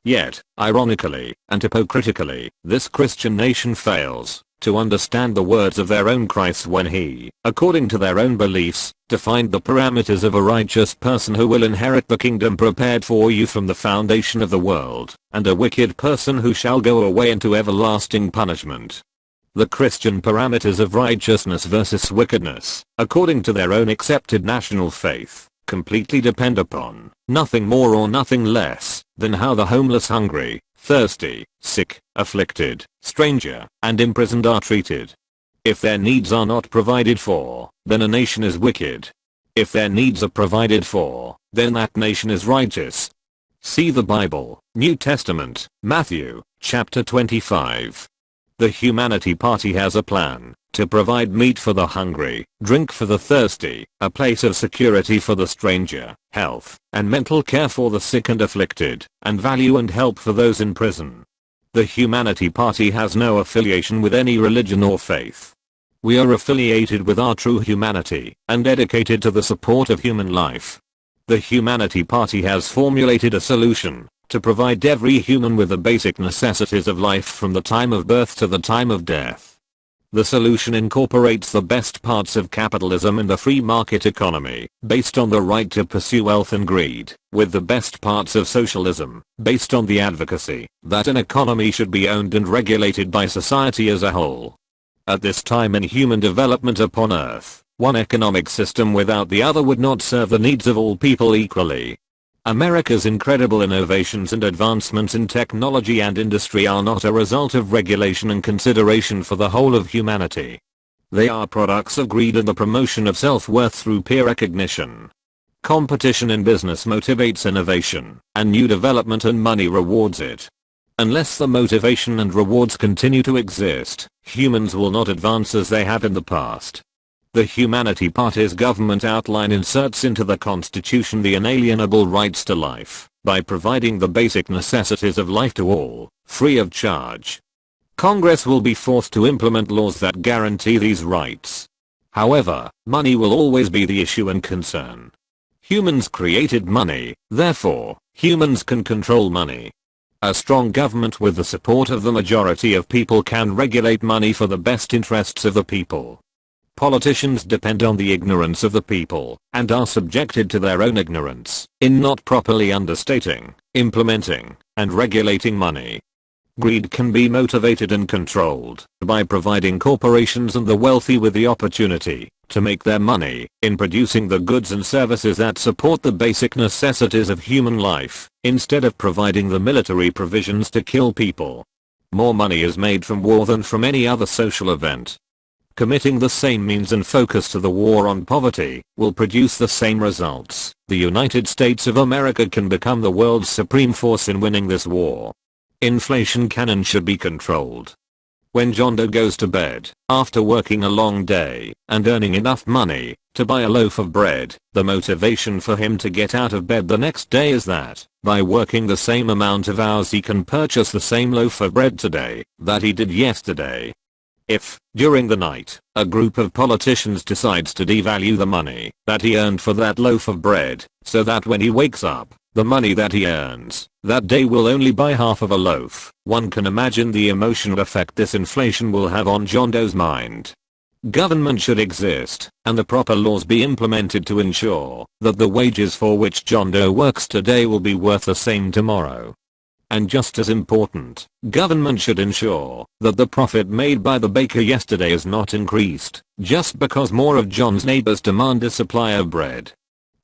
Yet, ironically and hypocritically, this Christian nation fails to understand the words of their own Christ when he, according to their own beliefs, defined the parameters of a righteous person who will inherit the kingdom prepared for you from the foundation of the world, and a wicked person who shall go away into everlasting punishment. The Christian parameters of righteousness versus wickedness, according to their own accepted national faith, completely depend upon nothing more or nothing less than how the homeless, hungry, thirsty, sick, afflicted, stranger, and imprisoned are treated. If their needs are not provided for, then a nation is wicked. If their needs are provided for, then that nation is righteous. See the Bible, New Testament, Matthew, chapter 25. The Humanity Party has a plan to provide meat for the hungry, drink for the thirsty, a place of security for the stranger, health and mental care for the sick and afflicted, and value and help for those in prison. The Humanity Party has no affiliation with any religion or faith. We are affiliated with our true humanity and dedicated to the support of human life. The Humanity Party has formulated a solution to provide every human with the basic necessities of life from the time of birth to the time of death. The solution incorporates the best parts of capitalism and the free market economy, based on the right to pursue wealth and greed, with the best parts of socialism, based on the advocacy that an economy should be owned and regulated by society as a whole. At this time in human development upon Earth, one economic system without the other would not serve the needs of all people equally. America's incredible innovations and advancements in technology and industry are not a result of regulation and consideration for the whole of humanity. They are products of greed and the promotion of self-worth through peer recognition. Competition in business motivates innovation, and new development, and money rewards it. Unless the motivation and rewards continue to exist, humans will not advance as they have in the past. The Humanity Party's government outline inserts into the Constitution the inalienable rights to life, by providing the basic necessities of life to all, free of charge. Congress will be forced to implement laws that guarantee these rights. However, money will always be the issue and concern. Humans created money, therefore, humans can control money. A strong government with the support of the majority of people can regulate money for the best interests of the people. Politicians depend on the ignorance of the people, and are subjected to their own ignorance, in not properly understating, implementing, and regulating money. Greed can be motivated and controlled by providing corporations and the wealthy with the opportunity to make their money in producing the goods and services that support the basic necessities of human life, instead of providing the military provisions to kill people. More money is made from war than from any other social event. Committing the same means and focus to the war on poverty will produce the same results. The United States of America can become the world's supreme force in winning this war. Inflation can and should be controlled. When John Doe goes to bed, after working a long day and earning enough money to buy a loaf of bread, the motivation for him to get out of bed the next day is that, by working the same amount of hours, he can purchase the same loaf of bread today that he did yesterday. If, during the night, a group of politicians decides to devalue the money that he earned for that loaf of bread, so that when he wakes up, the money that he earns that day will only buy half of a loaf, one can imagine the emotional effect this inflation will have on John Doe's mind. Government should exist, and the proper laws be implemented to ensure that the wages for which John Doe works today will be worth the same tomorrow. And just as important, government should ensure that the profit made by the baker yesterday is not increased just because more of John's neighbors demand a supply of bread.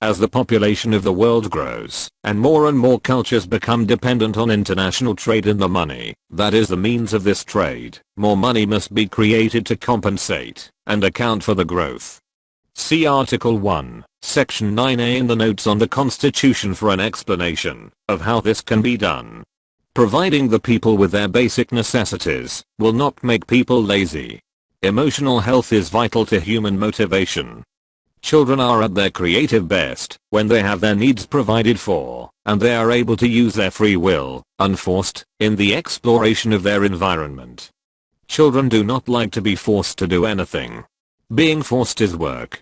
As the population of the world grows, and more cultures become dependent on international trade and the money that is the means of this trade, more money must be created to compensate and account for the growth. See Article 1, Section 9A in the notes on the Constitution for an explanation of how this can be done. Providing the people with their basic necessities will not make people lazy. Emotional health is vital to human motivation. Children are at their creative best when they have their needs provided for, and they are able to use their free will, unforced, in the exploration of their environment. Children do not like to be forced to do anything. Being forced is work.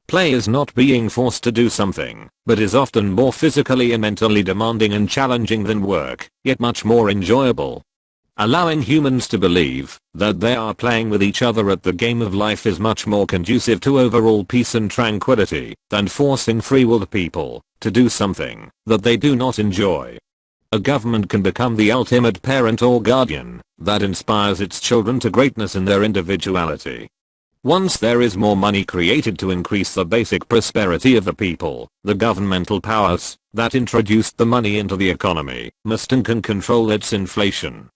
Play is not being forced to do something, but is often more physically and mentally demanding and challenging than work, yet much more enjoyable. Allowing humans to believe that they are playing with each other at the game of life is much more conducive to overall peace and tranquility than forcing free-willed people to do something that they do not enjoy. A government can become the ultimate parent or guardian that inspires its children to greatness in their individuality. Once there is more money created to increase the basic prosperity of the people, the governmental powers that introduced the money into the economy must and can control its inflation.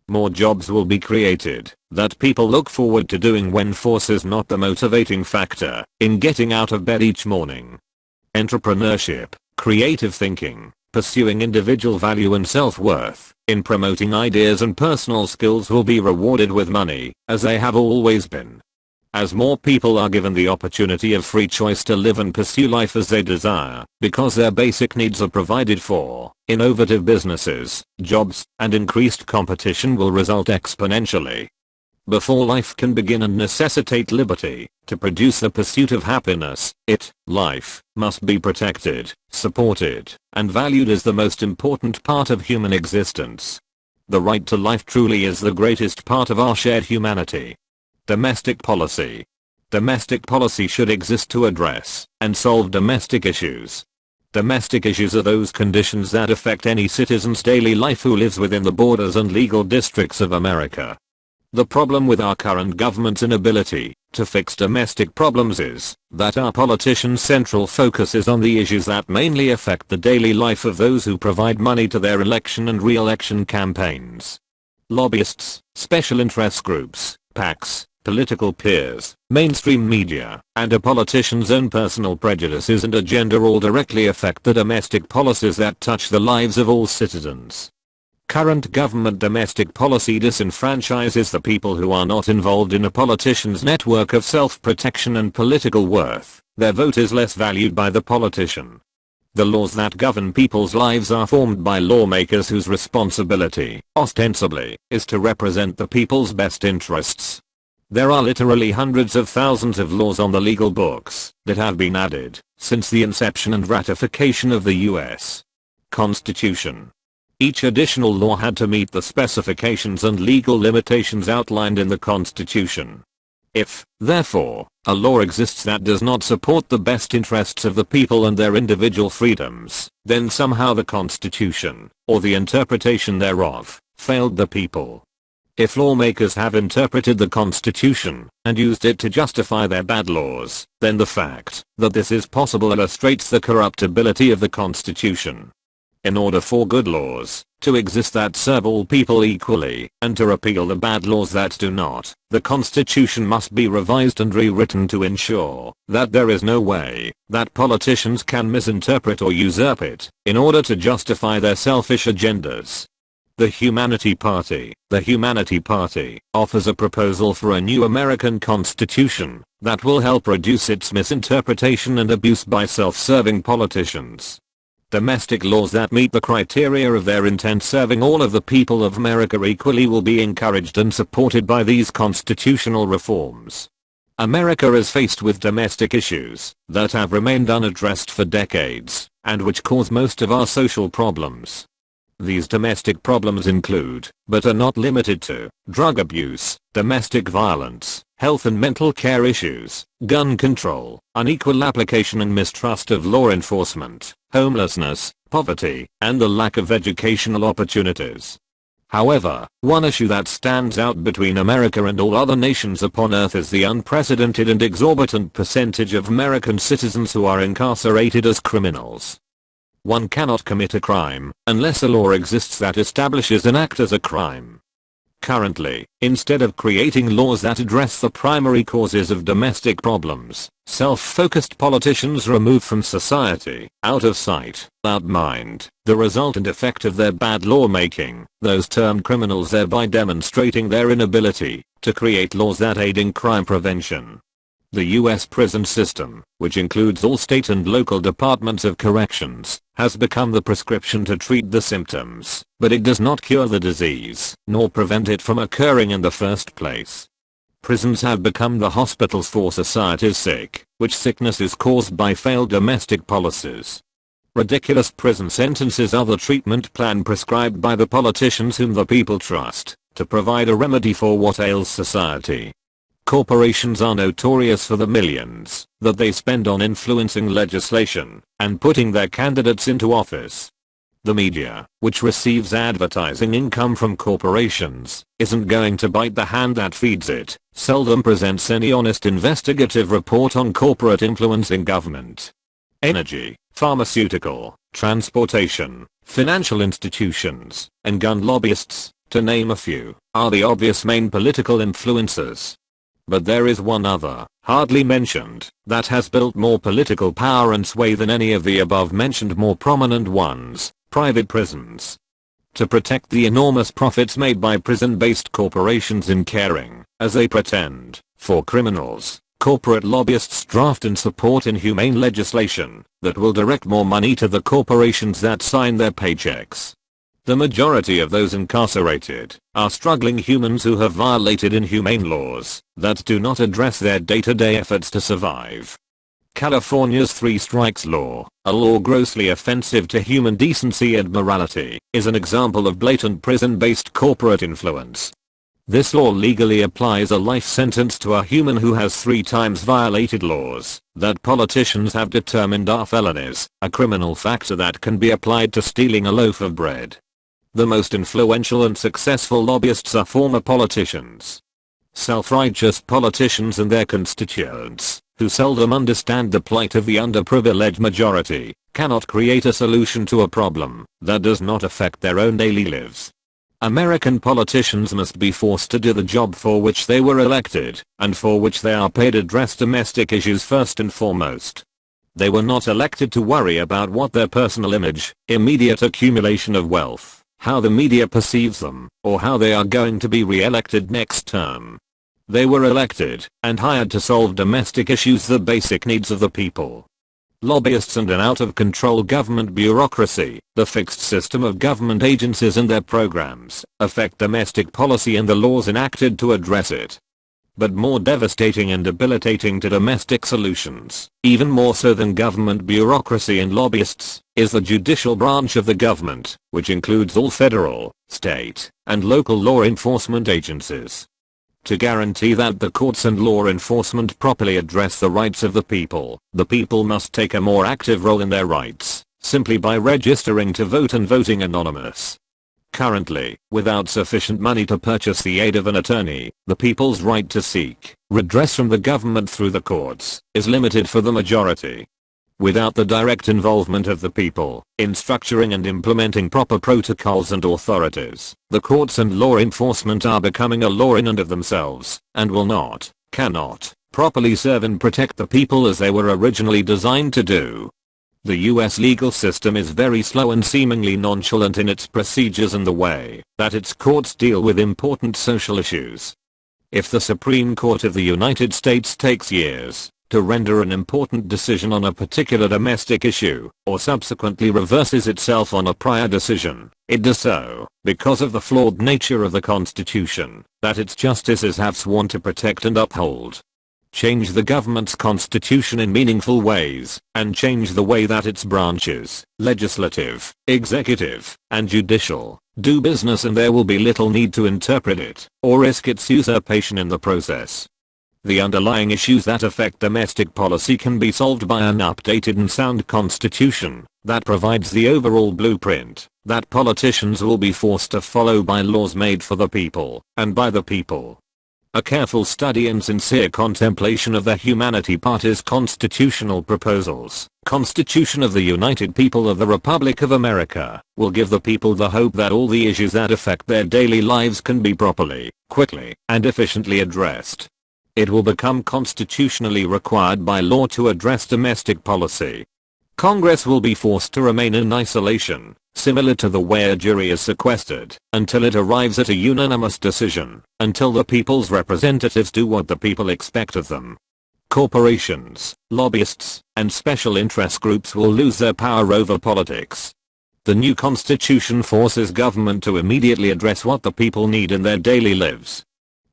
More jobs will be created that people look forward to doing when force is not the motivating factor in getting out of bed each morning. Entrepreneurship, creative thinking, pursuing individual value and self-worth, in promoting ideas and personal skills will be rewarded with money, as they have always been. As more people are given the opportunity of free choice to live and pursue life as they desire, because their basic needs are provided for, innovative businesses, jobs, and increased competition will result exponentially. Before life can begin and necessitate liberty, to produce the pursuit of happiness, life, must be protected, supported, and valued as the most important part of human existence. The right to life truly is the greatest part of our shared humanity. Domestic policy. Domestic policy should exist to address and solve domestic issues. Domestic issues are those conditions that affect any citizen's daily life who lives within the borders and legal districts of America. The problem with our current government's inability to fix domestic problems is that our politicians' central focus is on the issues that mainly affect the daily life of those who provide money to their election and re-election campaigns. Lobbyists, special interest groups, PACs, political peers, mainstream media, and a politician's own personal prejudices and agenda all directly affect the domestic policies that touch the lives of all citizens. Current government domestic policy disenfranchises the people who are not involved in a politician's network of self-protection and political worth. Their vote is less valued by the politician. The laws that govern people's lives are formed by lawmakers whose responsibility, ostensibly, is to represent the people's best interests. There are literally hundreds of thousands of laws on the legal books that have been added since the inception and ratification of the U.S. Constitution. Each additional law had to meet the specifications and legal limitations outlined in the Constitution. If, therefore, a law exists that does not support the best interests of the people and their individual freedoms, then somehow the Constitution, or the interpretation thereof, failed the people. If lawmakers have interpreted the Constitution and used it to justify their bad laws, then the fact that this is possible illustrates the corruptibility of the Constitution. In order for good laws to exist that serve all people equally, and to repeal the bad laws that do not, the Constitution must be revised and rewritten to ensure that there is no way that politicians can misinterpret or usurp it in order to justify their selfish agendas. The Humanity Party offers a proposal for a new American Constitution that will help reduce its misinterpretation and abuse by self-serving politicians. Domestic laws that meet the criteria of their intent serving all of the people of America equally will be encouraged and supported by these constitutional reforms. America is faced with domestic issues that have remained unaddressed for decades, and which cause most of our social problems. These domestic problems include, but are not limited to, drug abuse, domestic violence, health and mental care issues, gun control, unequal application and mistrust of law enforcement, homelessness, poverty, and the lack of educational opportunities. However, one issue that stands out between America and all other nations upon earth is the unprecedented and exorbitant percentage of American citizens who are incarcerated as criminals. One cannot commit a crime unless a law exists that establishes an act as a crime. Currently, instead of creating laws that address the primary causes of domestic problems, self-focused politicians remove from society, out of sight, out of mind, the resultant effect of their bad lawmaking, those termed criminals, thereby demonstrating their inability to create laws that aid in crime prevention. The US prison system, which includes all state and local departments of corrections, has become the prescription to treat the symptoms, but it does not cure the disease, nor prevent it from occurring in the first place. Prisons have become the hospitals for society's sick, which sickness is caused by failed domestic policies. Ridiculous prison sentences are the treatment plan prescribed by the politicians whom the people trust, to provide a remedy for what ails society. Corporations are notorious for the millions that they spend on influencing legislation and putting their candidates into office. The media, which receives advertising income from corporations, isn't going to bite the hand that feeds it, seldom presents any honest investigative report on corporate influence in government. Energy, pharmaceutical, transportation, financial institutions, and gun lobbyists, to name a few, are the obvious main political influencers. But there is one other, hardly mentioned, that has built more political power and sway than any of the above mentioned more prominent ones: private prisons. To protect the enormous profits made by prison-based corporations in caring, as they pretend, for criminals, corporate lobbyists draft and support inhumane legislation that will direct more money to the corporations that sign their paychecks. The majority of those incarcerated are struggling humans who have violated inhumane laws that do not address their day-to-day efforts to survive. California's three strikes law, a law grossly offensive to human decency and morality, is an example of blatant prison-based corporate influence. This law legally applies a life sentence to a human who has 3 times violated laws that politicians have determined are felonies, a criminal factor that can be applied to stealing a loaf of bread. The most influential and successful lobbyists are former politicians. Self-righteous politicians and their constituents, who seldom understand the plight of the underprivileged majority, cannot create a solution to a problem that does not affect their own daily lives. American politicians must be forced to do the job for which they were elected, and for which they are paid, to address domestic issues first and foremost. They were not elected to worry about what their personal image, immediate accumulation of wealth, how the media perceives them, or how they are going to be re-elected next term. They were elected and hired to solve domestic issues, the basic needs of the people. Lobbyists and an out-of-control government bureaucracy, the fixed system of government agencies and their programs, affect domestic policy and the laws enacted to address it. But more devastating and debilitating to domestic solutions, even more so than government bureaucracy and lobbyists, is the judicial branch of the government, which includes all federal, state, and local law enforcement agencies. To guarantee that the courts and law enforcement properly address the rights of the people must take a more active role in their rights, simply by registering to vote and voting anonymous. Currently, without sufficient money to purchase the aid of an attorney, the people's right to seek redress from the government through the courts is limited for the majority. Without the direct involvement of the people in structuring and implementing proper protocols and authorities, the courts and law enforcement are becoming a law in and of themselves, and will not, cannot, properly serve and protect the people as they were originally designed to do. The US legal system is very slow and seemingly nonchalant in its procedures and the way that its courts deal with important social issues. If the Supreme Court of the United States takes years to render an important decision on a particular domestic issue, or subsequently reverses itself on a prior decision, it does so because of the flawed nature of the Constitution that its justices have sworn to protect and uphold. Change the government's constitution in meaningful ways, and change the way that its branches, legislative, executive, and judicial, do business, and there will be little need to interpret it, or risk its usurpation in the process. The underlying issues that affect domestic policy can be solved by an updated and sound constitution that provides the overall blueprint that politicians will be forced to follow by laws made for the people and by the people. A careful study and sincere contemplation of the Humanity Party's constitutional proposals, Constitution of the United People of the Republic of America, will give the people the hope that all the issues that affect their daily lives can be properly, quickly, and efficiently addressed. It will become constitutionally required by law to address domestic policy. Congress will be forced to remain in isolation, similar to the way a jury is sequestered, until it arrives at a unanimous decision, until the people's representatives do what the people expect of them. Corporations, lobbyists, and special interest groups will lose their power over politics. The new constitution forces government to immediately address what the people need in their daily lives.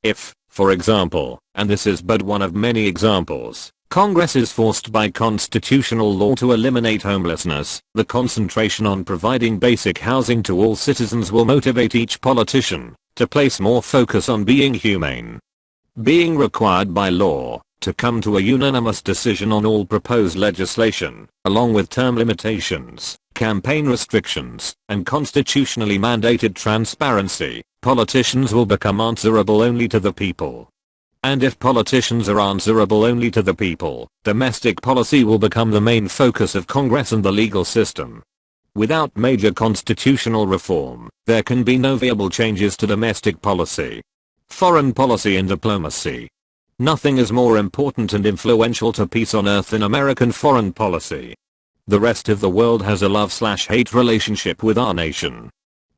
If, for example, and this is but one of many examples, Congress is forced by constitutional law to eliminate homelessness, the concentration on providing basic housing to all citizens will motivate each politician to place more focus on being humane. Being required by law to come to a unanimous decision on all proposed legislation, along with term limitations, campaign restrictions, and constitutionally mandated transparency, politicians will become answerable only to the people. And if politicians are answerable only to the people, domestic policy will become the main focus of Congress and the legal system. Without major constitutional reform, there can be no viable changes to domestic policy. Foreign policy and diplomacy. Nothing is more important and influential to peace on earth than American foreign policy. The rest of the world has a love/hate relationship with our nation.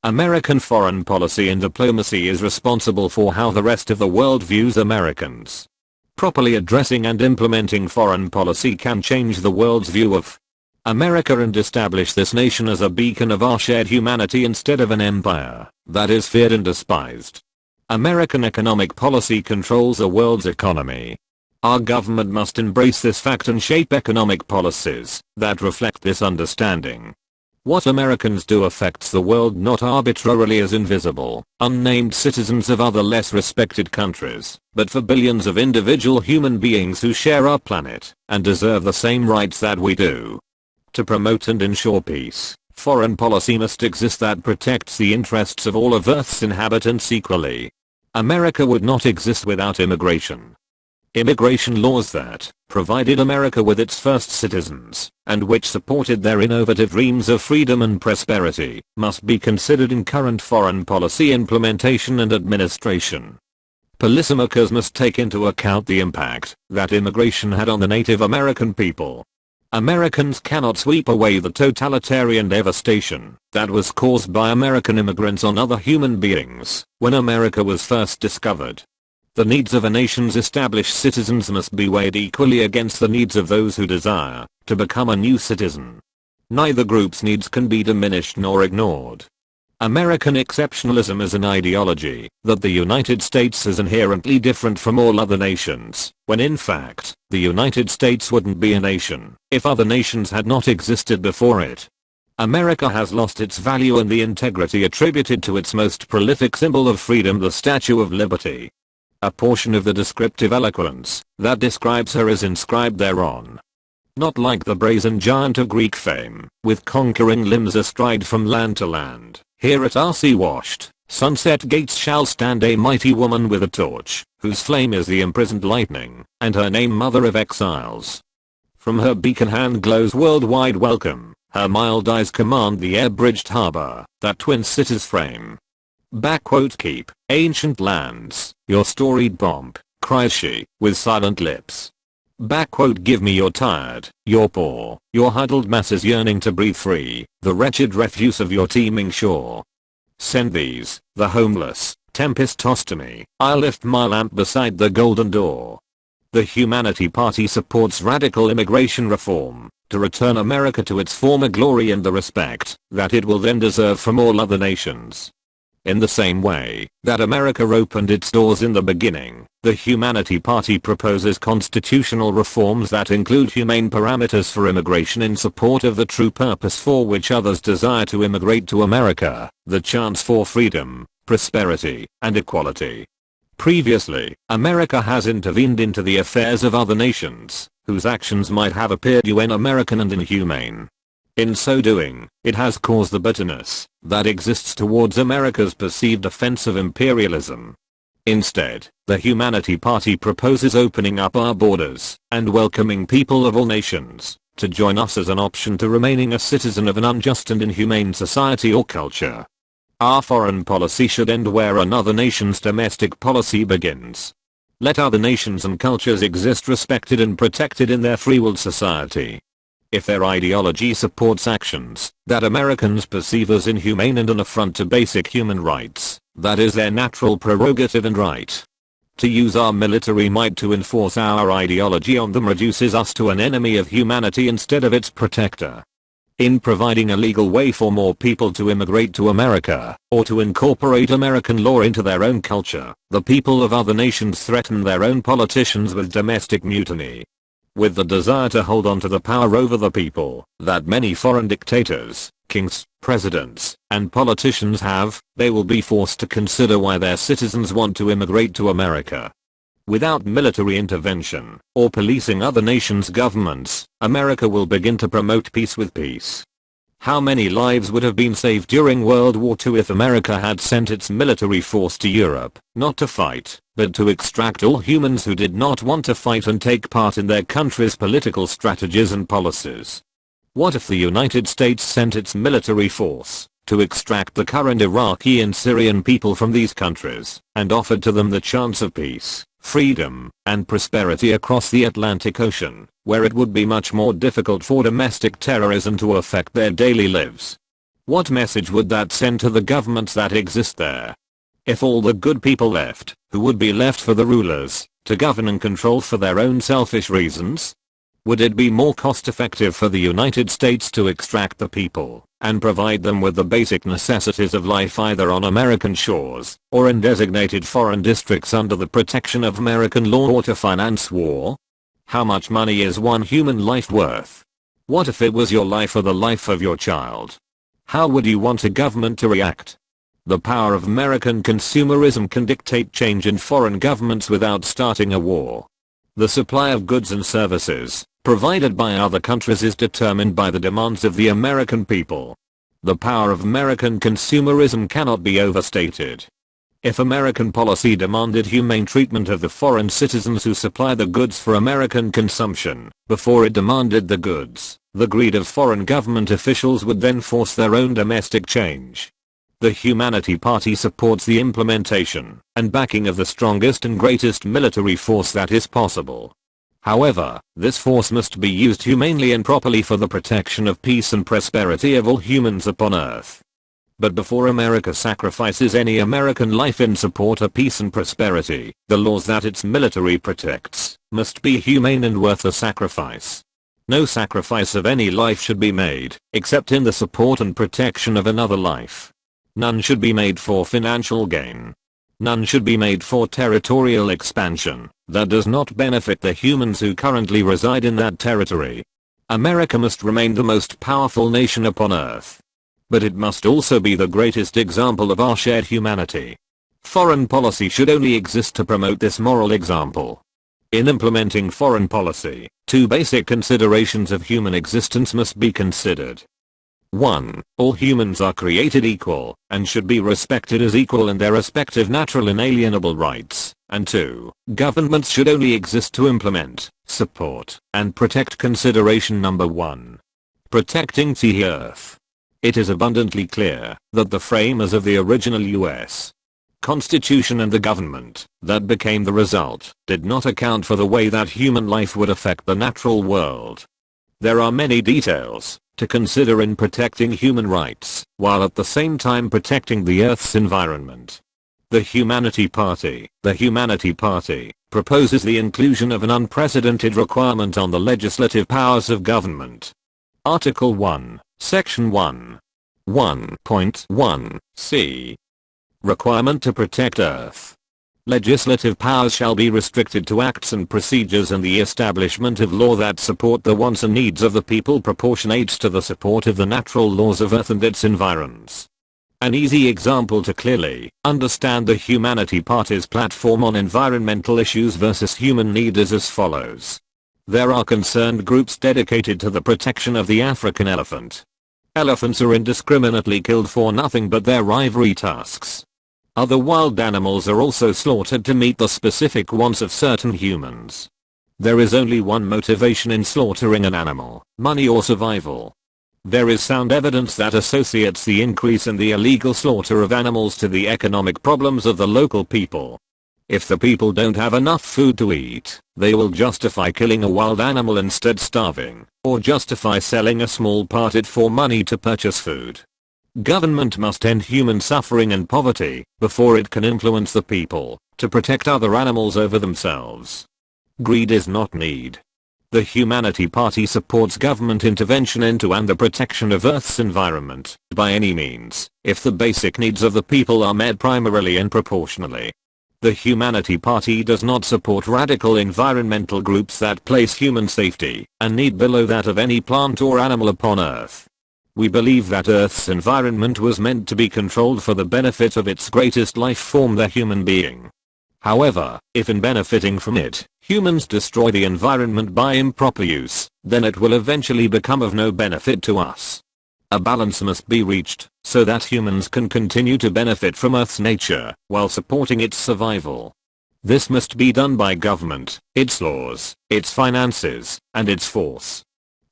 American foreign policy and diplomacy is responsible for how the rest of the world views Americans. Properly addressing and implementing foreign policy can change the world's view of America and establish this nation as a beacon of our shared humanity instead of an empire that is feared and despised. American economic policy controls the world's economy. Our government must embrace this fact and shape economic policies that reflect this understanding. What Americans do affects the world not arbitrarily as invisible, unnamed citizens of other less respected countries, but for billions of individual human beings who share our planet and deserve the same rights that we do. To promote and ensure peace, foreign policy must exist that protects the interests of all of Earth's inhabitants equally. America would not exist without immigration. Immigration laws that provided America with its first citizens, and which supported their innovative dreams of freedom and prosperity, must be considered in current foreign policy implementation and administration. Policymakers must take into account the impact that immigration had on the Native American people. Americans cannot sweep away the totalitarian devastation that was caused by American immigrants on other human beings when America was first discovered. The needs of a nation's established citizens must be weighed equally against the needs of those who desire to become a new citizen. Neither group's needs can be diminished nor ignored. American exceptionalism is an ideology that the United States is inherently different from all other nations, when in fact, the United States wouldn't be a nation if other nations had not existed before it. America has lost its value and the integrity attributed to its most prolific symbol of freedom, the Statue of Liberty. A portion of the descriptive eloquence that describes her is inscribed thereon. Not like the brazen giant of Greek fame, with conquering limbs astride from land to land, here at our sea-washed, sunset gates shall stand a mighty woman with a torch, whose flame is the imprisoned lightning, and her name Mother of Exiles. From her beacon hand glows worldwide welcome, her mild eyes command the air-bridged harbor that twin cities frame. Keep, ancient lands, your storied pomp, cries she, with silent lips. Give me your tired, your poor, your huddled masses yearning to breathe free, the wretched refuse of your teeming shore. Send these, the homeless, tempest-tossed to me, I'll lift my lamp beside the golden door. The Humanity Party supports radical immigration reform to return America to its former glory and the respect that it will then deserve from all other nations. In the same way that America opened its doors in the beginning, the Humanity Party proposes constitutional reforms that include humane parameters for immigration in support of the true purpose for which others desire to immigrate to America, the chance for freedom, prosperity, and equality. Previously, America has intervened into the affairs of other nations, whose actions might have appeared un-American and inhumane. In so doing, it has caused the bitterness that exists towards America's perceived offensive imperialism. Instead, the Humanity Party proposes opening up our borders and welcoming people of all nations to join us as an option to remaining a citizen of an unjust and inhumane society or culture. Our foreign policy should end where another nation's domestic policy begins. Let other nations and cultures exist respected and protected in their free-willed society. If their ideology supports actions that Americans perceive as inhumane and an affront to basic human rights, that is their natural prerogative and right. To use our military might to enforce our ideology on them reduces us to an enemy of humanity instead of its protector. In providing a legal way for more people to immigrate to America, or to incorporate American law into their own culture, the people of other nations threaten their own politicians with domestic mutiny. With the desire to hold on to the power over the people that many foreign dictators, kings, presidents, and politicians have, they will be forced to consider why their citizens want to immigrate to America. Without military intervention, or policing other nations' governments, America will begin to promote peace with peace. How many lives would have been saved during World War II if America had sent its military force to Europe, not to fight, but to extract all humans who did not want to fight and take part in their country's political strategies and policies? What if the United States sent its military force to extract the current Iraqi and Syrian people from these countries, and offered to them the chance of peace, freedom, and prosperity across the Atlantic Ocean, where it would be much more difficult for domestic terrorism to affect their daily lives? What message would that send to the governments that exist there? If all the good people left, who would be left for the rulers to govern and control for their own selfish reasons? Would it be more cost-effective for the United States to extract the people and provide them with the basic necessities of life either on American shores or in designated foreign districts under the protection of American law, or to finance war? How much money is one human life worth? What if it was your life or the life of your child? How would you want a government to react? The power of American consumerism can dictate change in foreign governments without starting a war. The supply of goods and services provided by other countries is determined by the demands of the American people. The power of American consumerism cannot be overstated. If American policy demanded humane treatment of the foreign citizens who supply the goods for American consumption, before it demanded the goods, the greed of foreign government officials would then force their own domestic change. The Humanity Party supports the implementation and backing of the strongest and greatest military force that is possible. However, this force must be used humanely and properly for the protection of peace and prosperity of all humans upon Earth. But before America sacrifices any American life in support of peace and prosperity, the laws that its military protects must be humane and worth the sacrifice. No sacrifice of any life should be made, except in the support and protection of another life. None should be made for financial gain. None should be made for territorial expansion that does not benefit the humans who currently reside in that territory. America must remain the most powerful nation upon Earth. But it must also be the greatest example of our shared humanity. Foreign policy should only exist to promote this moral example. In implementing foreign policy, two basic considerations of human existence must be considered. 1. All humans are created equal and should be respected as equal in their respective natural inalienable rights. And 2. Governments should only exist to implement, support, and protect consideration number 1. Protecting the Earth. It is abundantly clear that the framers of the original U.S. Constitution and the government that became the result did not account for the way that human life would affect the natural world. There are many details to consider in protecting human rights, while at the same time protecting the Earth's environment. The Humanity Party proposes the inclusion of an unprecedented requirement on the legislative powers of government. Article 1, Section 1. 1.1 c. Requirement to protect Earth. Legislative powers shall be restricted to acts and procedures and the establishment of law that support the wants and needs of the people proportionate to the support of the natural laws of Earth and its environs. An easy example to clearly understand the Humanity Party's platform on environmental issues versus human need is as follows. There are concerned groups dedicated to the protection of the African elephant. Elephants are indiscriminately killed for nothing but their ivory tusks. Other wild animals are also slaughtered to meet the specific wants of certain humans. There is only one motivation in slaughtering an animal: money or survival. There is sound evidence that associates the increase in the illegal slaughter of animals to the economic problems of the local people. If the people don't have enough food to eat, they will justify killing a wild animal instead starving, or justify selling a small part of it for money to purchase food. Government must end human suffering and poverty before it can influence the people to protect other animals over themselves. Greed is not need. The Humanity Party supports government intervention into and the protection of Earth's environment by any means, if the basic needs of the people are met primarily and proportionally. The Humanity Party does not support radical environmental groups that place human safety and need below that of any plant or animal upon Earth. We believe that Earth's environment was meant to be controlled for the benefit of its greatest life form, the human being. However, if in benefiting from it, humans destroy the environment by improper use, then it will eventually become of no benefit to us. A balance must be reached, so that humans can continue to benefit from Earth's nature, while supporting its survival. This must be done by government, its laws, its finances, and its force.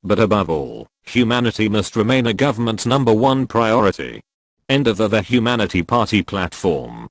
But above all, humanity must remain a government's #1 priority. End of the Humanity Party platform.